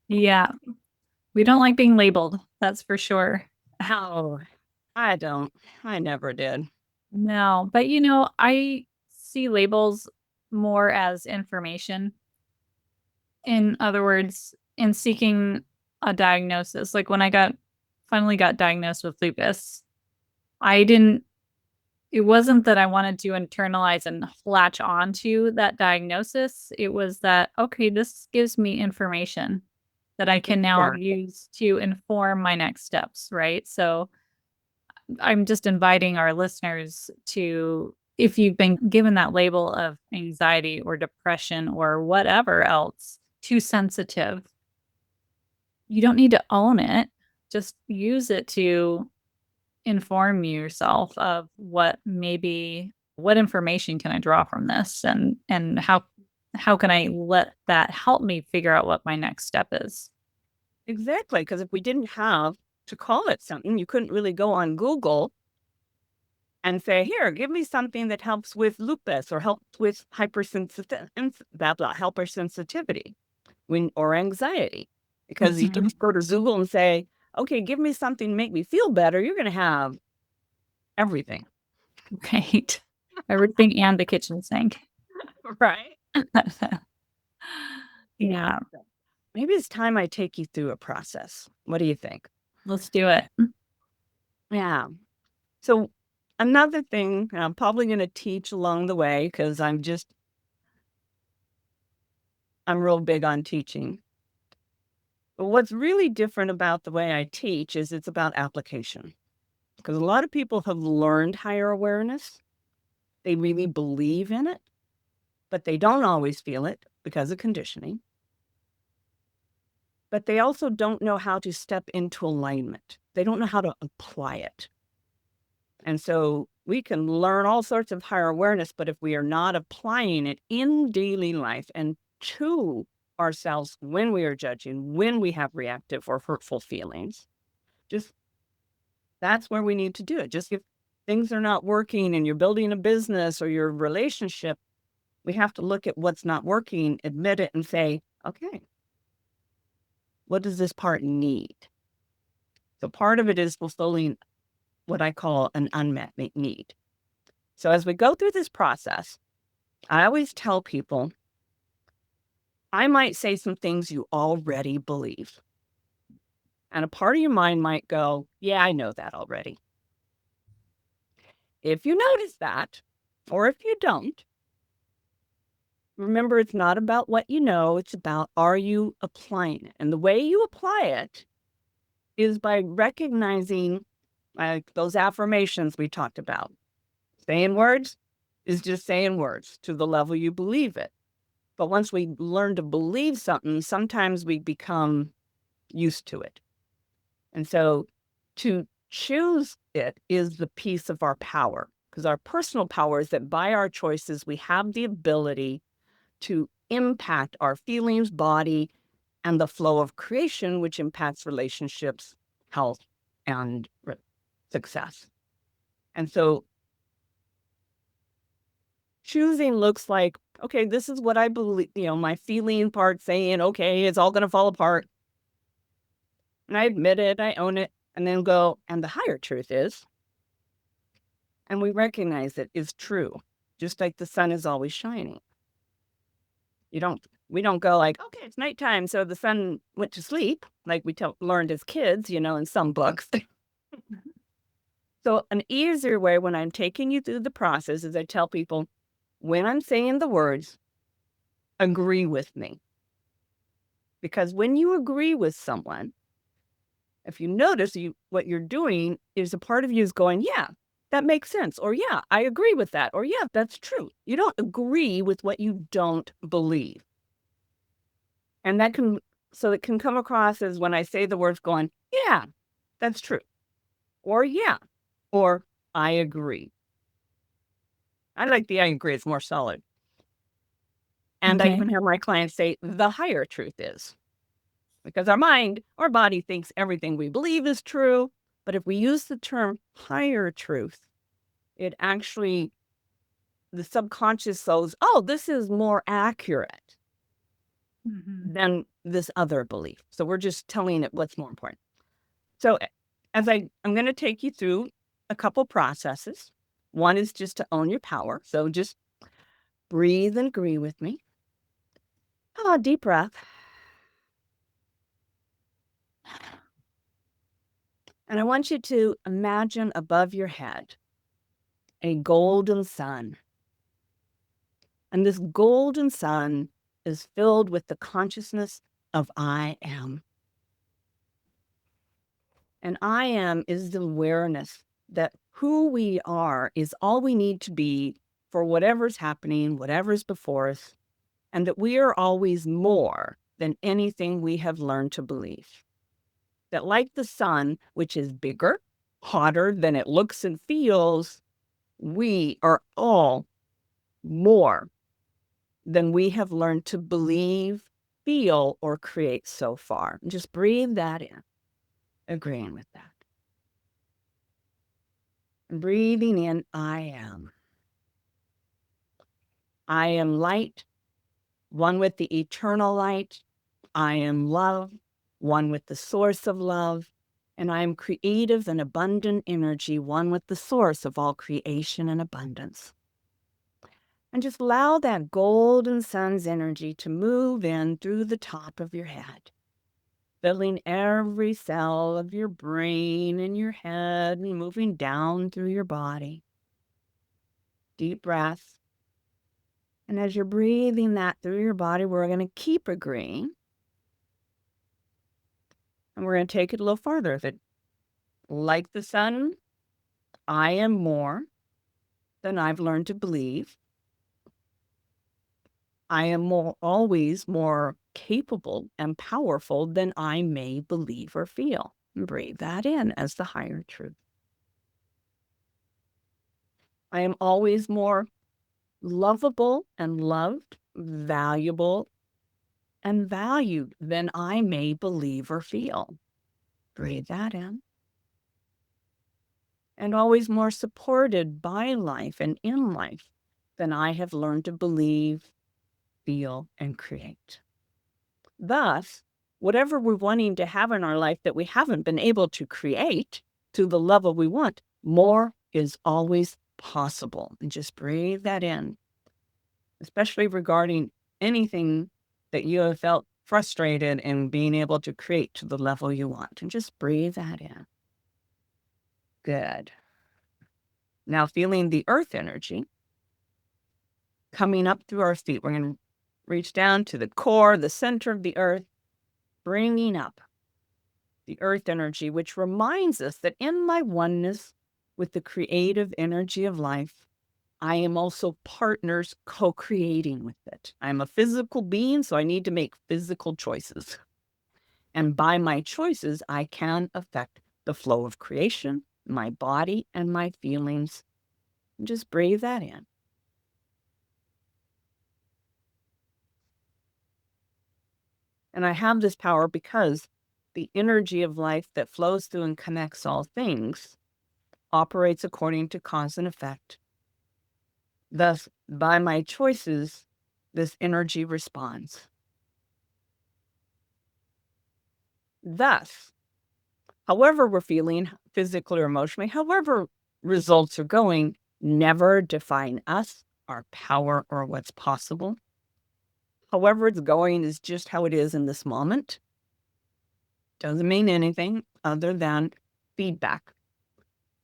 Yeah. We don't like being labeled. That's for sure. Oh, I don't. I never did. No, but I see labels more as information. In other words, in seeking a diagnosis, like when I finally got diagnosed with lupus, I didn't, it wasn't that I wanted to internalize and latch onto that diagnosis. It was that, okay, this gives me information that I can now use to inform my next steps, right? So I'm just inviting our listeners to, if you've been given that label of anxiety or depression or whatever else, too sensitive, you don't need to own it. Just use it to inform yourself of what information can I draw from this, and how can I let that help me figure out what my next step is. Exactly, because if we didn't have to call it something, you couldn't really go on Google and say, here, give me something that helps with lupus or helps with hypersensitivity or anxiety. Because you just go to Google and say, okay, give me something to make me feel better, you're going to have everything. Right. Everything and the kitchen sink. Right. Yeah. Maybe it's time I take you through a process. What do you think? Let's do it. Yeah. So another thing, and I'm probably going to teach along the way because I'm real big on teaching. But what's really different about the way I teach is it's about application. Because a lot of people have learned higher awareness. They really believe in it, but they don't always feel it because of conditioning. But they also don't know how to step into alignment. They don't know how to apply it. And so we can learn all sorts of higher awareness, but if we are not applying it in daily life and to ourselves when we are judging, when we have reactive or hurtful feelings, just that's where we need to do it. Just if things are not working and you're building a business or your relationship, we have to look at what's not working, admit it, and say, okay, what does this part need? So part of it is fulfilling what I call an unmet need. So as we go through this process, I always tell people, I might say some things you already believe. And a part of your mind might go, yeah, I know that already. If you notice that, or if you don't, remember it's not about what you know, it's about are you applying it? And the way you apply it is by recognizing like those affirmations we talked about. Saying words is just saying words to the level you believe it. But once we learn to believe something, sometimes we become used to it. And so to choose it is the piece of our power, because our personal power is that by our choices, we have the ability to impact our feelings, body, and the flow of creation, which impacts relationships, health, and success. And so choosing looks like, okay, this is what I believe, my feeling part saying, okay, it's all going to fall apart. And I admit it, I own it, and then go, and the higher truth is, and we recognize it is true, just like the sun is always shining. We don't go like, okay, it's nighttime, so the sun went to sleep, like we learned as kids, in some books. So an easier way when I'm taking you through the process is I tell people, when I'm saying the words, agree with me. Because when you agree with someone, if you notice, what you're doing is a part of you is going, yeah, that makes sense. Or yeah, I agree with that. Or yeah, that's true. You don't agree with what you don't believe. And it can come across as when I say the words going, yeah, that's true. Or yeah, or I agree. I like the I agree, it's more solid. And I even have my clients say the higher truth is. Because our body thinks everything we believe is true. But if we use the term higher truth, it actually, the subconscious goes, oh, this is more accurate than this other belief. So we're just telling it what's more important. So I'm going to take you through a couple processes. One is just to own your power. So just breathe and agree with me. Deep breath. And I want you to imagine above your head a golden sun. And this golden sun is filled with the consciousness of I am. And I am is the awareness that who we are is all we need to be for whatever's happening, whatever's before us, and that we are always more than anything we have learned to believe. That like the sun, which is bigger, hotter than it looks and feels, we are all more than we have learned to believe, feel, or create so far. And just breathe that in, agreeing with that. And breathing in, I am. I am light, one with the eternal light. I am love, one with the source of love. And I am creative and abundant energy, one with the source of all creation and abundance. And just allow that golden sun's energy to move in through the top of your head, filling every cell of your brain and your head and moving down through your body. Deep breath. And as you're breathing that through your body, we're going to keep agreeing. And we're going to take it a little farther. If it, like the sun, I am more than I've learned to believe. I am always more capable and powerful than I may believe or feel. And breathe that in as the higher truth. I am always more lovable and loved, valuable and valued than I may believe or feel. Breathe that in. And always more supported by life and in life than I have learned to believe, feel, and create. Thus, whatever we're wanting to have in our life that we haven't been able to create to the level we want, more is always possible. And just breathe that in, especially regarding anything that you have felt frustrated in being able to create to the level you want. And just breathe that in. Good. Now feeling the earth energy coming up through our feet. We're going to reach down to the core, the center of the earth, bringing up the earth energy, which reminds us that in my oneness with the creative energy of life, I am also partners co-creating with it. I'm a physical being, so I need to make physical choices. And by my choices, I can affect the flow of creation, my body, and my feelings. And just breathe that in. And I have this power because the energy of life that flows through and connects all things operates according to cause and effect. Thus, by my choices, this energy responds. Thus, however we're feeling physically or emotionally, however results are going, never define us, our power, or what's possible. However it's going is just how it is in this moment. Doesn't mean anything other than feedback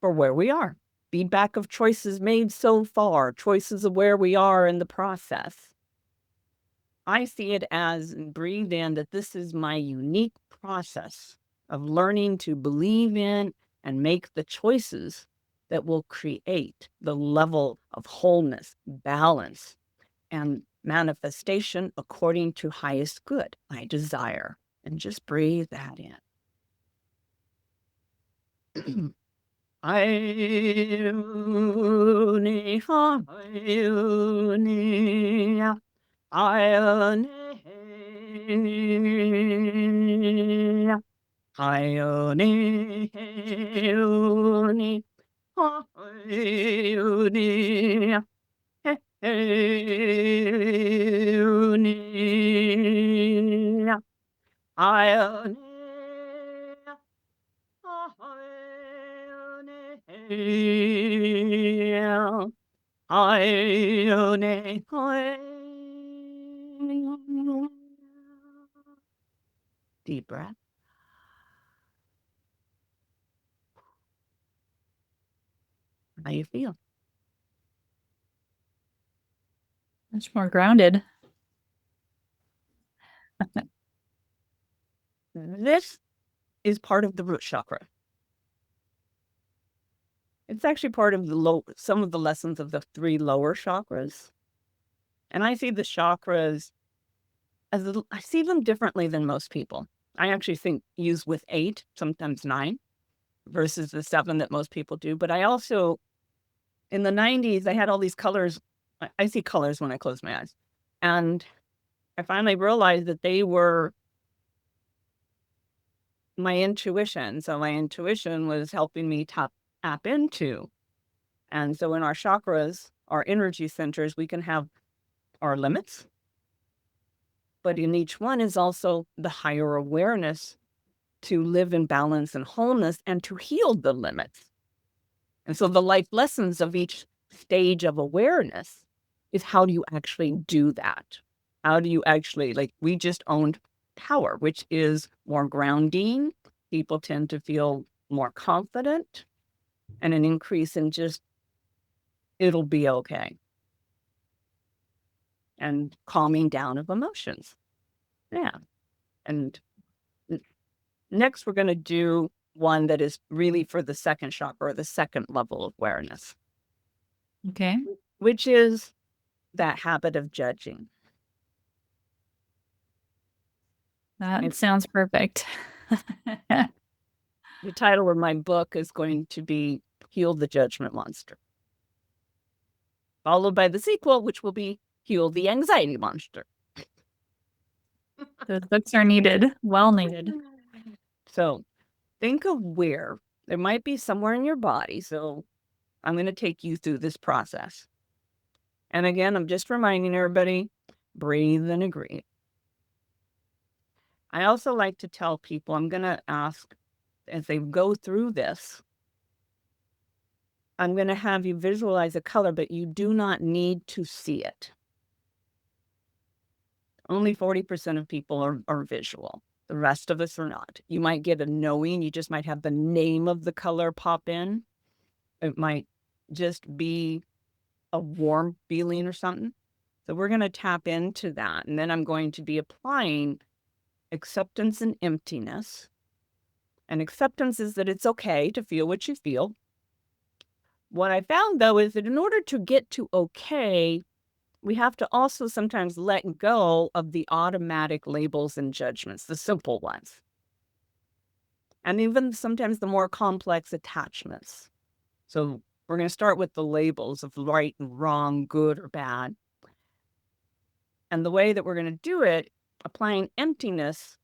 for where we are. Feedback of choices made so far, choices of where we are in the process. I see it as, and breathe in, that this is my unique process of learning to believe in and make the choices that will create the level of wholeness, balance, and manifestation according to highest good I desire. And just breathe that in. Ione, ione, ione, ione, ione, ione, ione, ione. Deep breath. How you feel? Much more grounded. This is part of the root chakra. It's actually part of some of the lessons of the 3 lower chakras. And I see the chakras I see them differently than most people. I actually think use with 8, sometimes 9, versus the 7 that most people do. But I also, in the 90s, I had all these colors. I see colors when I close my eyes. And I finally realized that they were my intuition. So my intuition was helping me tap into. And so in our chakras, our energy centers, we can have our limits, but in each one is also the higher awareness to live in balance and wholeness and to heal the limits. And so the life lessons of each stage of awareness is how do you actually do that? How do you actually, like, we just owned power, which is more grounding. People tend to feel more confident and an increase in just, it'll be okay. And calming down of emotions. Yeah. And next, we're going to do one that is really for the second chakra, or the second level of awareness, Okay. which is that habit of judging. That sounds perfect. The title of my book is going to be Heal the Judgment Monster, followed by the sequel, which will be Heal the Anxiety Monster. Those books are needed, well needed. So think of where there might be somewhere in your body. So I'm going to take you through this process. And again, I'm just reminding everybody, breathe and agree. I also like to tell people, I'm going to ask as they go through this, I'm going to have you visualize a color, but you do not need to see it. Only 40% of people are visual. The rest of us are not. You might get a knowing. You just might have the name of the color pop in. It might just be a warm feeling or something. So we're going to tap into that. And then I'm going to be applying acceptance and emptiness. And acceptance is that it's okay to feel what you feel. What I found, though, is that in order to get to okay, we have to also sometimes let go of the automatic labels and judgments, the simple ones. And even sometimes the more complex attachments. So we're going to start with the labels of right and wrong, good or bad. And the way that we're going to do it, applying emptiness,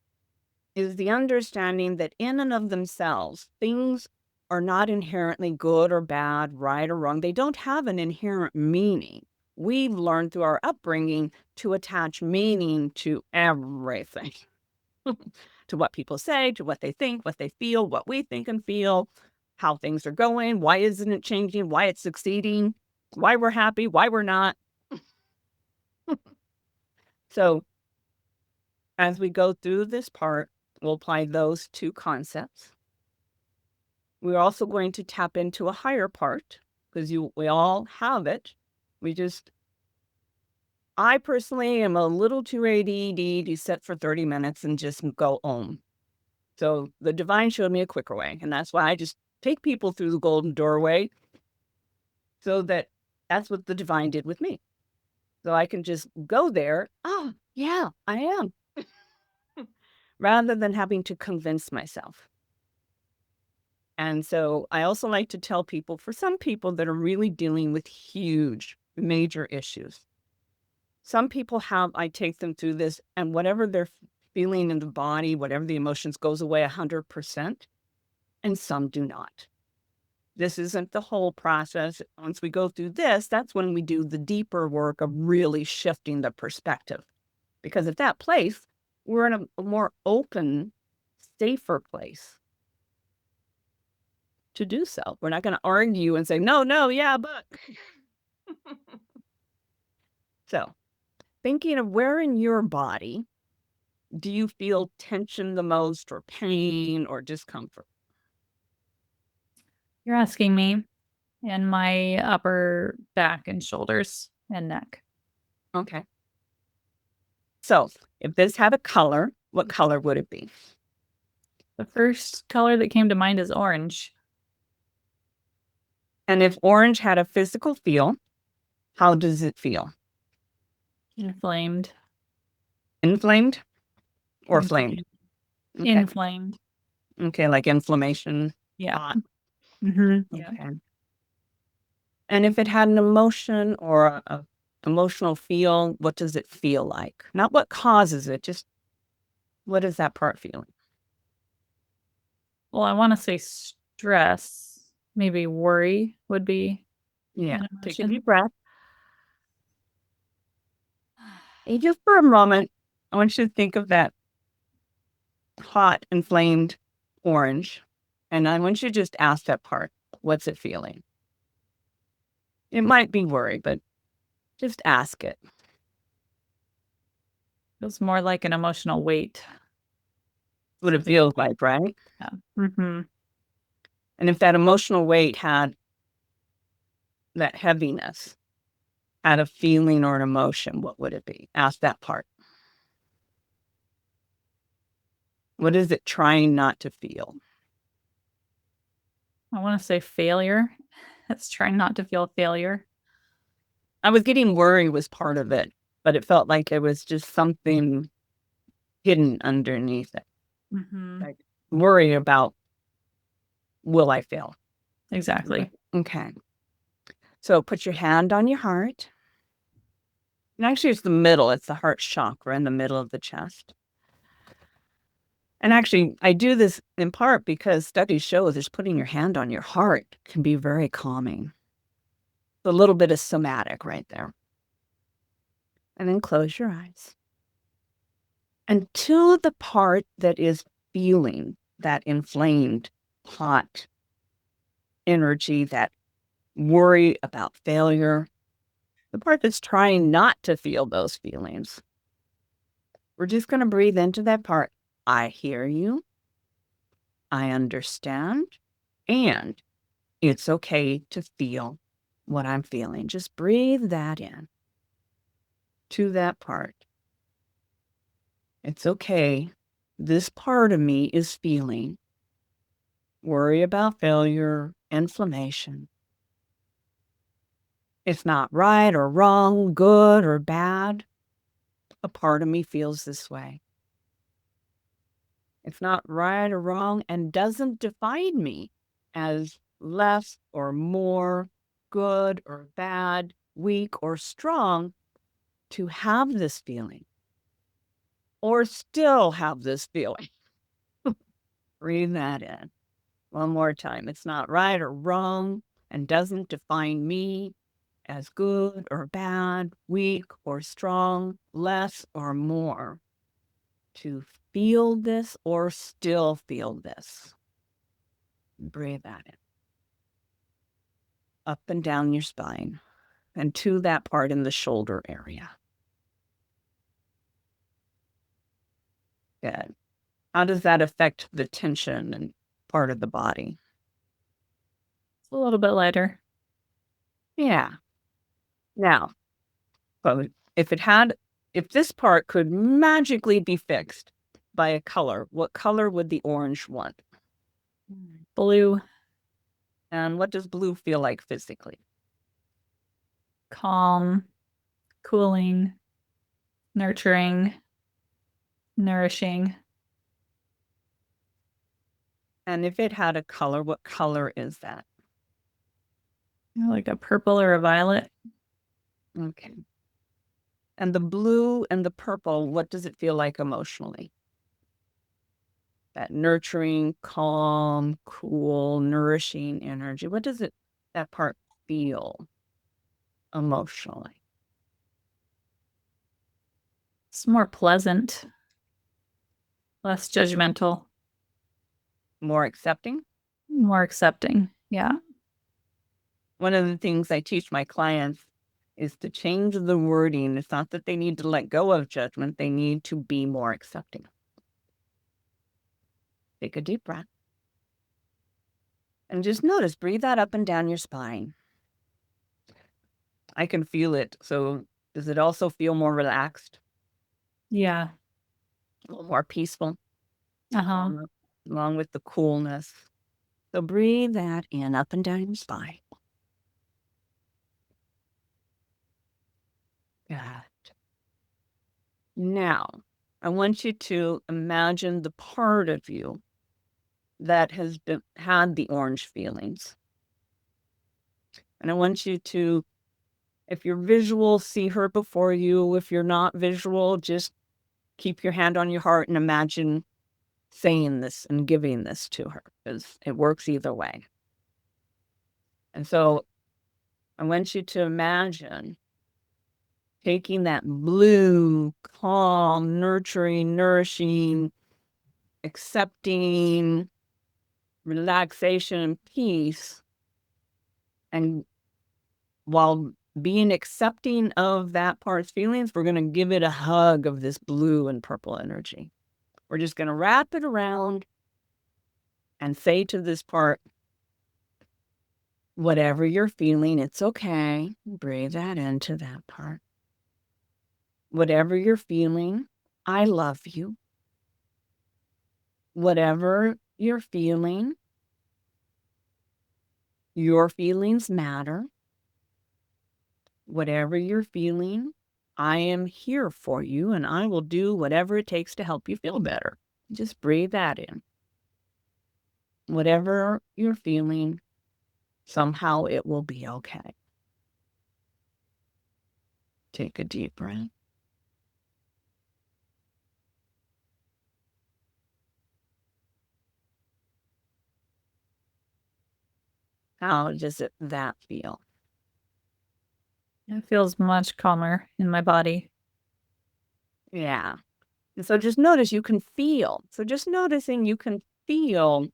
is the understanding that in and of themselves, things are not inherently good or bad, right or wrong. They don't have an inherent meaning. We've learned through our upbringing to attach meaning to everything, to what people say, to what they think, what they feel, what we think and feel, how things are going, why isn't it changing, why it's succeeding, why we're happy, why we're not. So as we go through this part, we'll apply those 2 concepts. We're also going to tap into a higher part because we all have it. I personally am a little too ADD to sit for 30 minutes and just go home. So the divine showed me a quicker way. And that's why I just take people through the golden doorway, so that's what the divine did with me. So I can just go there. Oh, yeah, I am. Rather than having to convince myself. And so I also like to tell people, for some people that are really dealing with huge, major issues, some people I take them through this, and whatever they're feeling in the body, whatever the emotions, goes away 100%, and some do not. This isn't the whole process. Once we go through this, that's when we do the deeper work of really shifting the perspective. Because at that place, we're in a more open, safer place to do so. We're not going to argue and say, no, yeah, but. So, thinking of where in your body do you feel tension the most, or pain, or discomfort? You're asking me in my upper back and shoulders and neck. Okay. So, if this had a color, what color would it be? The first color that came to mind is orange. And if orange had a physical feel, how does it feel? Inflamed. Inflamed or flamed? Inflamed. Okay. Inflamed. Okay, like inflammation. Yeah. Hot. Yeah. Okay. And if it had an emotion or a emotional feel, what does it feel like? Not what causes it, just what is that part feeling? Well, I want to say stress. Maybe worry would be Yeah. an Take a emotion. deep breath. And just for a moment, I want you to think of that hot, inflamed orange. And I want you to just ask that part, what's it feeling? It might be worry, but just ask it. Feels more like an emotional weight. What it feels like, right? Yeah. Mm-hmm. And if that emotional weight had that heaviness, had a feeling or an emotion, what would it be? Ask that part. What is it trying not to feel? I want to say failure. It's trying not to feel failure. I was getting worry was part of it, but it felt like there was just something hidden underneath it. Mm-hmm. Like worry about, will I fail? Exactly. Okay. So put your hand on your heart. And actually, it's the middle. It's the heart chakra in the middle of the chest. And actually, I do this in part because studies show just putting your hand on your heart can be very calming. A little bit of somatic right there. And then close your eyes. Until the part that is feeling that inflamed, hot energy, that worry about failure, the part that's trying not to feel those feelings, we're just going to breathe into that part. I hear you. I understand. And it's okay to feel what I'm feeling. Just breathe that in to that part. It's okay. This part of me is feeling worry about failure, inflammation. It's not right or wrong, good or bad. A part of me feels this way. It's not right or wrong and doesn't define me as less or more, good or bad, weak or strong to have this feeling or still have this feeling. Breathe that in. One more time. It's not right or wrong and doesn't define me as good or bad, weak or strong, less or more. To feel this or still feel this. Breathe that in. Up and down your spine and to that part in the shoulder area. Good. How does that affect the tension and part of the body? It's a little bit lighter. Yeah. Now, but if this part could magically be fixed by a color, what color would the orange want? Blue. And what does blue feel like physically? Calm. Cooling. Nurturing. Nourishing. And if it had a color, what color is that? Like a purple or a violet. Okay. And the blue and the purple, what does it feel like emotionally? That nurturing, calm, cool, nourishing energy. What does that part feel emotionally? It's more pleasant. Less judgmental. More accepting? More accepting. Yeah. One of the things I teach my clients is to change the wording. It's not that they need to let go of judgment. They need to be more accepting. Take a deep breath. And just notice, breathe that up and down your spine. I can feel it. So does it also feel more relaxed? Yeah. A little more peaceful? Uh-huh. Along with the coolness. So breathe that in, up and down your spine. Good. Now, I want you to imagine the part of you that has had the orange feelings. And I want you to, if you're visual, see her before you. If you're not visual, just keep your hand on your heart and imagine saying this and giving this to her, because it works either way. And so I want you to imagine taking that blue, calm, nurturing, nourishing, accepting, relaxation, and peace, and while being accepting of that part's feelings, we're going to give it a hug of this blue and purple energy. We're just going to wrap it around and say to this part, whatever you're feeling, it's okay. Breathe that into that part. Whatever you're feeling, I love you. Whatever you're feeling, your feelings matter. Whatever you're feeling, I am here for you, and I will do whatever it takes to help you feel better. Just breathe that in. Whatever you're feeling, somehow it will be okay. Take a deep breath. How does that feel? It feels much calmer in my body. Yeah. And so just notice you can feel. So just noticing you can feel,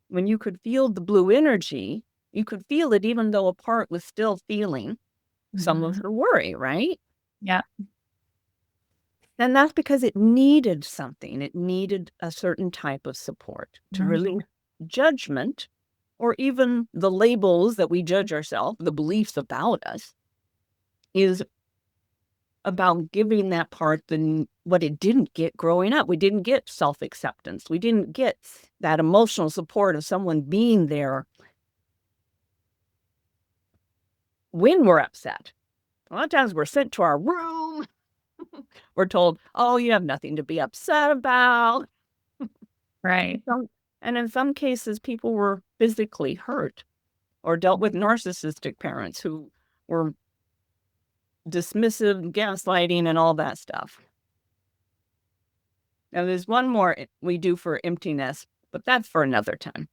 when you could feel the blue energy, you could feel it even though a part was still feeling some of her worry, right? Yeah. And that's because it needed something. It needed a certain type of support to release judgment, or even the labels that we judge ourselves, the beliefs about us, is about giving that part what it didn't get growing up. We didn't get self-acceptance. We didn't get that emotional support of someone being there when we're upset. A lot of times we're sent to our room. We're told, oh, you have nothing to be upset about. Right. And in some cases, people were physically hurt or dealt with narcissistic parents who were dismissive, gaslighting, and all that stuff. Now, there's one more we do for emptiness, but that's for another time.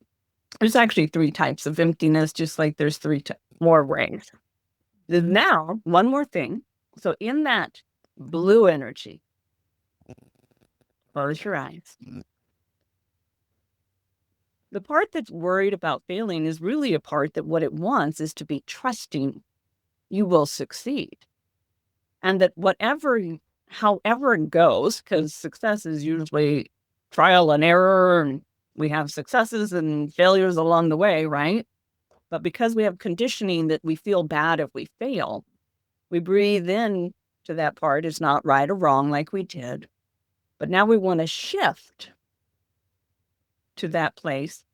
There's actually 3 types of emptiness, just like there's 3 more ways. Now, one more thing. So in that blue energy, close your eyes. The part that's worried about failing is really a part that what it wants is to be trusting you will succeed. And that however it goes, because success is usually trial and error, and we have successes and failures along the way, right? But because we have conditioning that we feel bad if we fail, we breathe in to that part. It's not right or wrong like we did. But now we want to shift to that place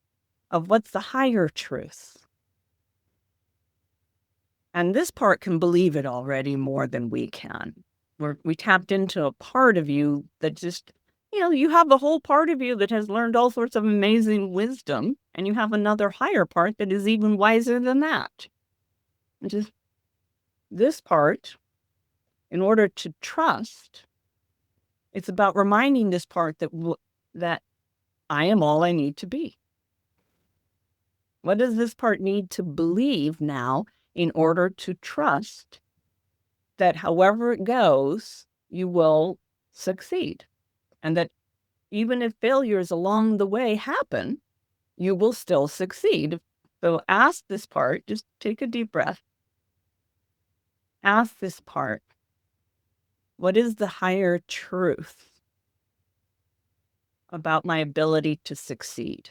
of what's the higher truth. And this part can believe it already more than we can. We tapped into a part of you that just, you have a whole part of you that has learned all sorts of amazing wisdom, and you have another higher part that is even wiser than that. And just this part, in order to trust, it's about reminding this part that I am all I need to be. What does this part need to believe now in order to trust that however it goes, you will succeed? And that even if failures along the way happen, you will still succeed. So ask this part, just take a deep breath. ask this part, what is the higher truth about my ability to succeed?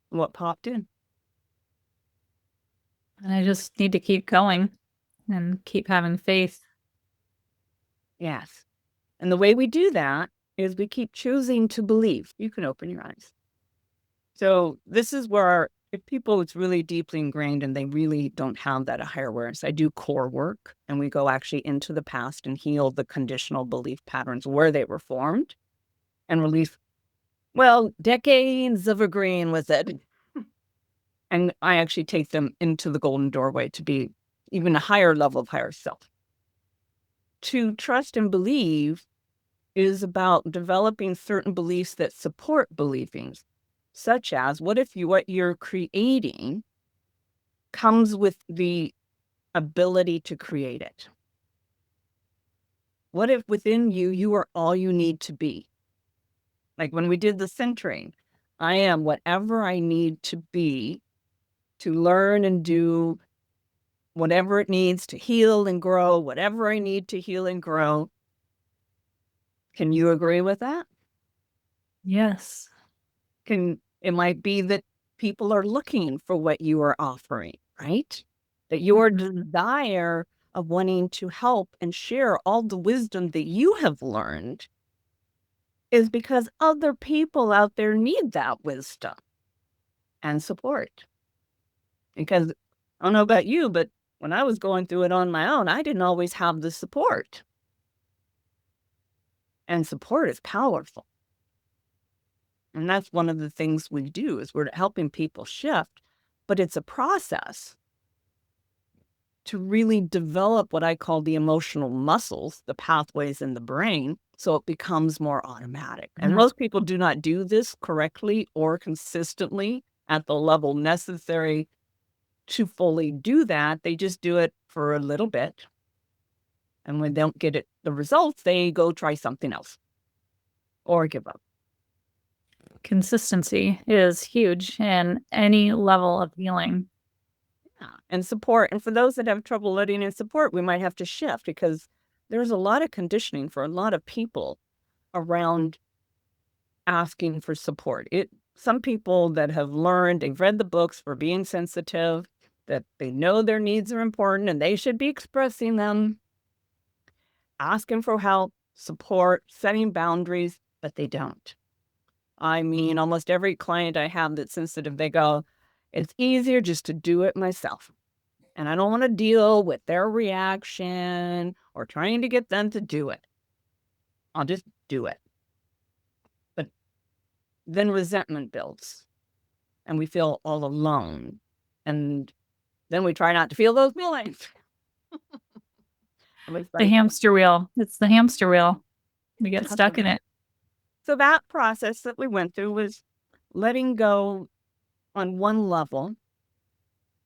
What popped in? And I just need to keep going and keep having faith. Yes. And the way we do that is we keep choosing to believe. You can open your eyes. So this is where if people, it's really deeply ingrained and they really don't have that higher awareness. I do core work and we go actually into the past and heal the conditional belief patterns where they were formed and release, well, decades of agreeing with it. And I actually take them into the golden doorway to be even a higher level of higher self. To trust and believe is about developing certain beliefs that support believing, such as what if what you're creating comes with the ability to create it? What if within you, you are all you need to be? Like when we did the centering, I am whatever I need to be to learn and do whatever it needs to heal and grow, whatever I need to heal and grow. Can you agree with that? Yes. It might be that people are looking for what you are offering, right? That your desire of wanting to help and share all the wisdom that you have learned is because other people out there need that wisdom and support. Because I don't know about you, but when I was going through it on my own, I didn't always have the support. And support is powerful. And that's one of the things we do is we're helping people shift, but it's a process to really develop what I call the emotional muscles, the pathways in the brain, so it becomes more automatic. And most people do not do this correctly or consistently at the level necessary to fully do that. They just do it for a little bit. And when they don't get the results, they go try something else or give up. Consistency is huge in any level of healing. Yeah. And support. And for those that have trouble letting in support, we might have to shift because there's a lot of conditioning for a lot of people around asking for support. Some people that have learned, they've read the books for being sensitive, that they know their needs are important and they should be expressing them, asking for help, support, setting boundaries, but they don't. I mean, almost every client I have that's sensitive, they go, it's easier just to do it myself. And I don't want to deal with their reaction or trying to get them to do it. I'll just do it. But then resentment builds and we feel all alone. And then we try not to feel those feelings. The hamster wheel. It's the hamster wheel. We get That's stuck in right. it. So that process that we went through was letting go on one level,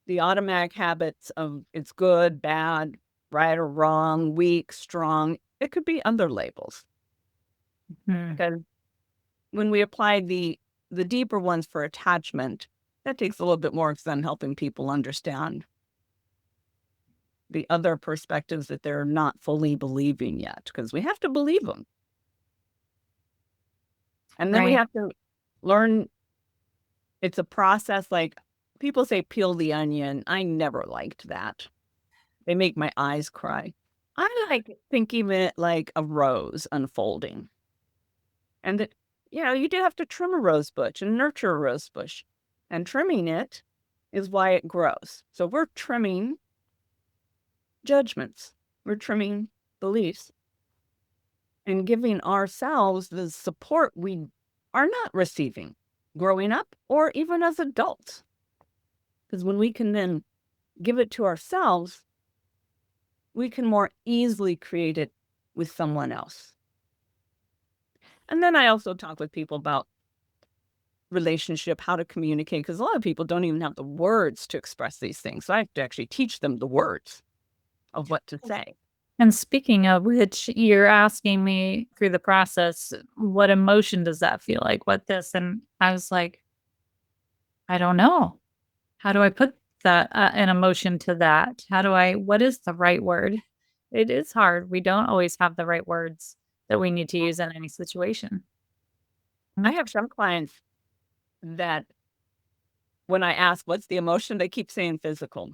the automatic habits of it's good, bad, right or wrong, weak, strong. It could be other labels. Because when we apply the deeper ones for attachment, that takes a little bit more than helping people understand the other perspectives that they're not fully believing yet, because we have to believe them. And then we Right. have to learn. It's a process. Like people say, peel the onion. I never liked that. They make my eyes cry. I like thinking of it like a rose unfolding. And that, you do have to trim a rose bush and nurture a rose bush. And trimming it is why it grows. So we're trimming judgments. We're trimming beliefs and giving ourselves the support we are not receiving growing up or even as adults. Because when we can then give it to ourselves, we can more easily create it with someone else. And then I also talk with people about relationship, how to communicate, because a lot of people don't even have the words to express these things. So I have to actually teach them the words of what to say. And speaking of which, you're asking me through the process, what emotion does that feel like? What this? And I was like, I don't know. How do I put that an emotion to that? What is the right word? It is hard. We don't always have the right words that we need to use in any situation. I have some clients that when I ask what's the emotion, they keep saying physical.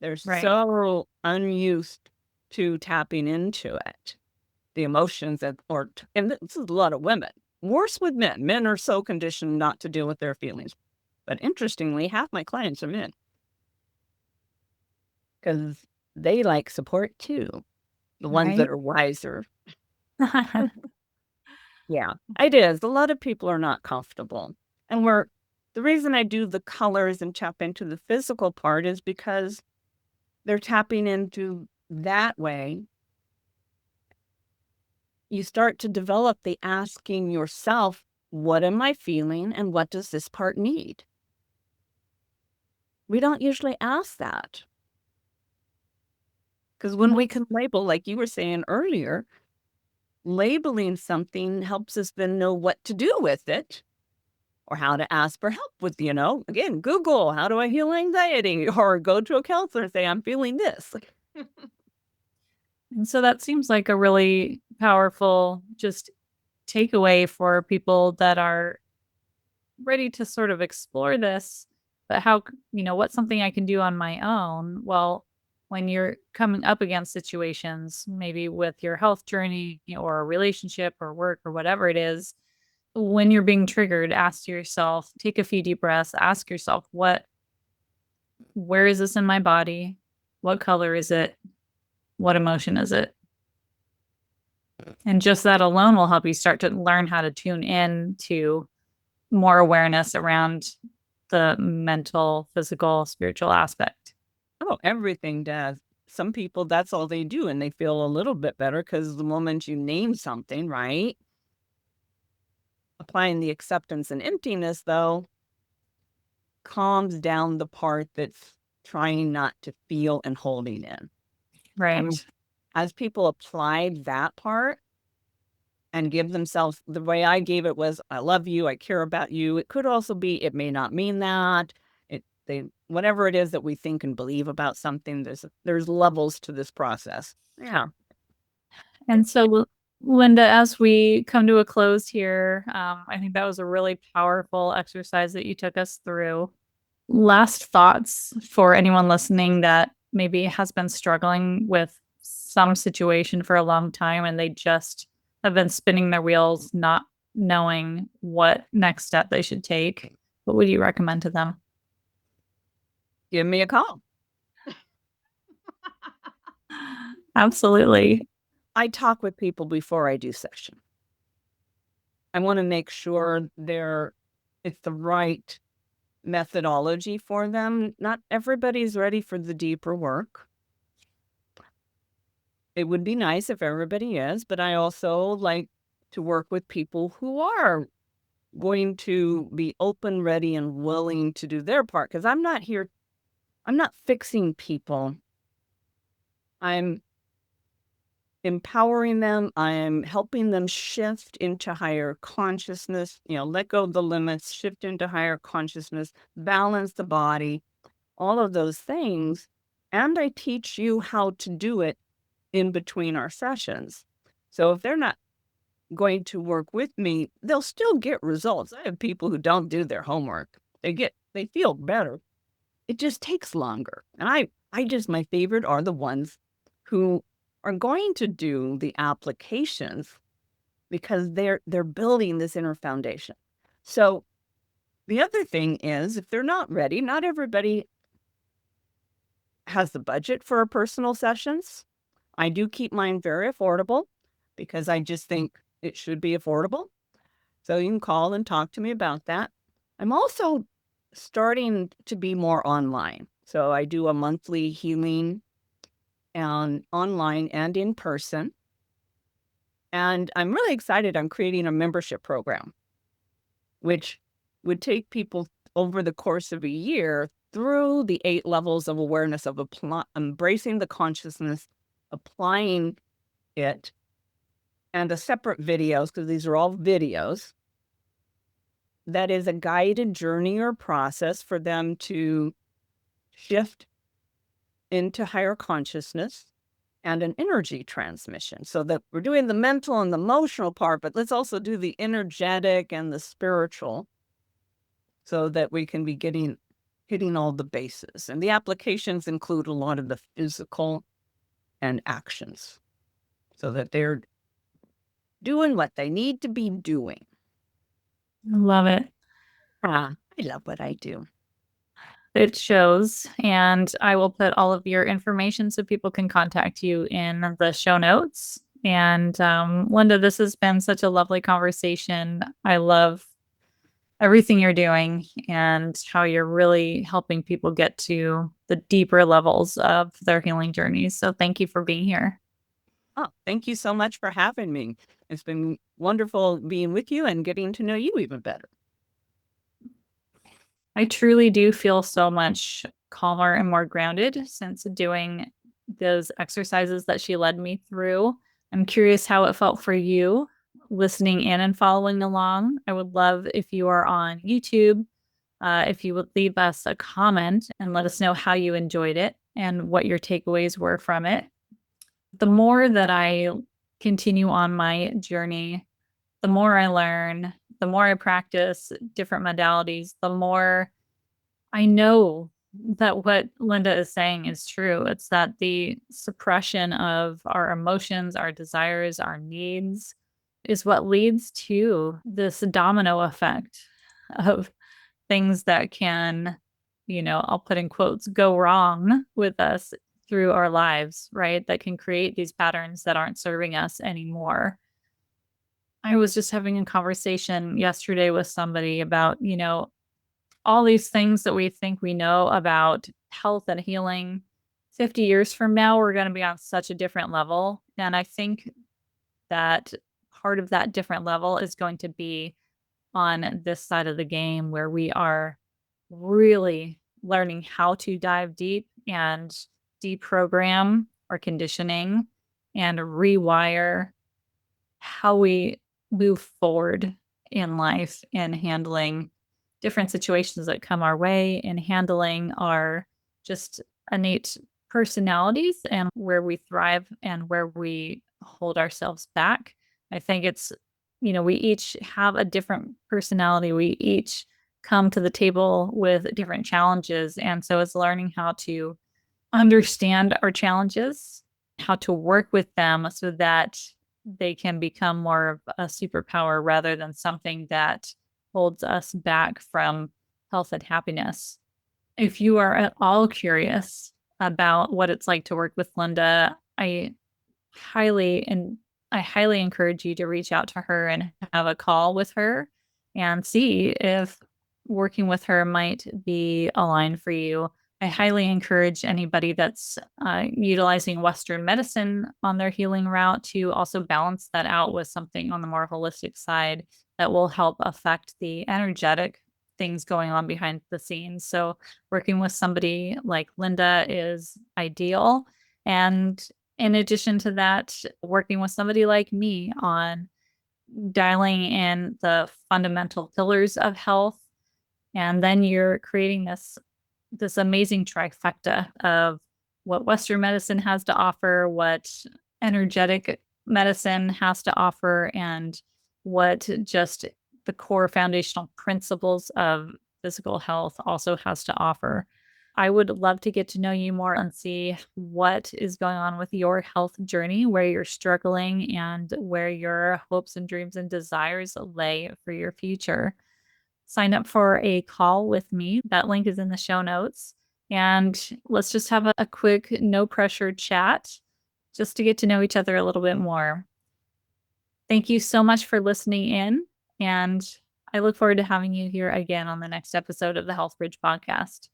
They're Right. so unused to tapping into it. The emotions and this is a lot of women. Worse with men. Men are so conditioned not to deal with their feelings. But interestingly, half my clients are men because they like support too. The ones that Right. are wiser. Yeah, it is. A lot of people are not comfortable. And the reason I do the colors and tap into the physical part is because they're tapping into that way. You start to develop the asking yourself, what am I feeling and what does this part need? We don't usually ask that because when we can label, like you were saying earlier, labeling something helps us then know what to do with it or how to ask for help with, again, Google, how do I heal anxiety? Or go to a counselor and say, I'm feeling this. And so that seems like a really powerful just takeaway for people that are ready to sort of explore this, but what's something I can do on my own? Well, when you're coming up against situations, maybe with your health journey or a relationship or work or whatever it is, when you're being triggered, ask yourself, take a few deep breaths, ask yourself, where is this in my body? What color is it? What emotion is it? And just that alone will help you start to learn how to tune in to more awareness around the mental, physical, spiritual aspect. Oh, everything does. Some people, that's all they do, and they feel a little bit better because the moment you name something, right? Applying the acceptance and emptiness, though, calms down the part that's trying not to feel and holding in. And Right. as people apply that part and give themselves, the way I gave it was, I love you, I care about you. It could also be, it may not mean that. Whatever it is that we think and believe about something, there's levels to this process. Yeah. And so, Linda, as we come to a close here, I think that was a really powerful exercise that you took us through. Last thoughts for anyone listening that maybe has been struggling with some situation for a long time and they just have been spinning their wheels, not knowing what next step they should take. What would you recommend to them? Give me a call. Absolutely. I talk with people before I do session. I want to make sure it's the right methodology for them. Not everybody's ready for the deeper work. It would be nice if everybody is, but I also like to work with people who are going to be open, ready, and willing to do their part. Because I'm not fixing people. I'm empowering them. I'm helping them shift into higher consciousness, let go of the limits, shift into higher consciousness, balance the body, all of those things. And I teach you how to do it in between our sessions. So if they're not going to work with me, they'll still get results. I have people who don't do their homework. They feel better. It just takes longer. And my favorite are the ones who are going to do the applications because they're building this inner foundation. So the other thing is, if they're not ready, not everybody has the budget for personal sessions. I do keep mine very affordable because I just think it should be affordable. So you can call and talk to me about that. I'm also starting to be more online. So I do a monthly healing and online and in person. And I'm really excited. I'm creating a membership program, which would take people over the course of a year through the 8 levels of awareness of embracing the consciousness, applying it, and the separate videos, because these are all videos. That is a guided journey or process for them to shift into higher consciousness and an energy transmission, so that we're doing the mental and the emotional part, but let's also do the energetic and the spiritual, so that we can be hitting all the bases. And the applications include a lot of the physical and actions, so that they're doing what they need to be doing. I love it. I love what I do. It shows, and I will put all of your information so people can contact you in the show notes. And Linda, this has been such a lovely conversation. I love everything you're doing and how you're really helping people get to the deeper levels of their healing journeys. So thank you for being here. Oh, thank you so much for having me. It's been wonderful being with you and getting to know you even better. I truly do feel so much calmer and more grounded since doing those exercises that she led me through. I'm curious how it felt for you listening in and following along. I would love if you are on YouTube, if you would leave us a comment and let us know how you enjoyed it and what your takeaways were from it. The more that I continue on my journey, the more I learn, the more I practice different modalities, the more I know that what Linda is saying is true. It's that the suppression of our emotions, our desires, our needs is what leads to this domino effect of things that can, I'll put in quotes, go wrong with us through our lives, right? That can create these patterns that aren't serving us anymore. I was just having a conversation yesterday with somebody about, all these things that we think we know about health and healing. 50 years from now, we're going to be on such a different level. And I think that part of that different level is going to be on this side of the game where we are really learning how to dive deep and deprogram our conditioning and rewire how we move forward in life in handling different situations that come our way, in handling our just innate personalities and where we thrive and where we hold ourselves back. I think it's, we each have a different personality. We each come to the table with different challenges. And so it's learning how to understand our challenges, how to work with them so that they can become more of a superpower rather than something that holds us back from health and happiness. If you are at all curious about what it's like to work with Linda, highly and I highly encourage you to reach out to her and have a call with her and see if working with her might be aligned for you. I highly encourage anybody that's utilizing Western medicine on their healing route to also balance that out with something on the more holistic side that will help affect the energetic things going on behind the scenes. So, working with somebody like Linda is ideal. And in addition to that, working with somebody like me on dialing in the fundamental pillars of health. And then you're creating this amazing trifecta of what Western medicine has to offer, what energetic medicine has to offer, and what just the core foundational principles of physical health also has to offer. I would love to get to know you more and see what is going on with your health journey, where you're struggling, and where your hopes and dreams and desires lay for your future. Sign up for a call with me. That link is in the show notes. And let's just have a quick, no pressure chat just to get to know each other a little bit more. Thank you so much for listening in. And I look forward to having you here again on the next episode of the Health Bridge podcast.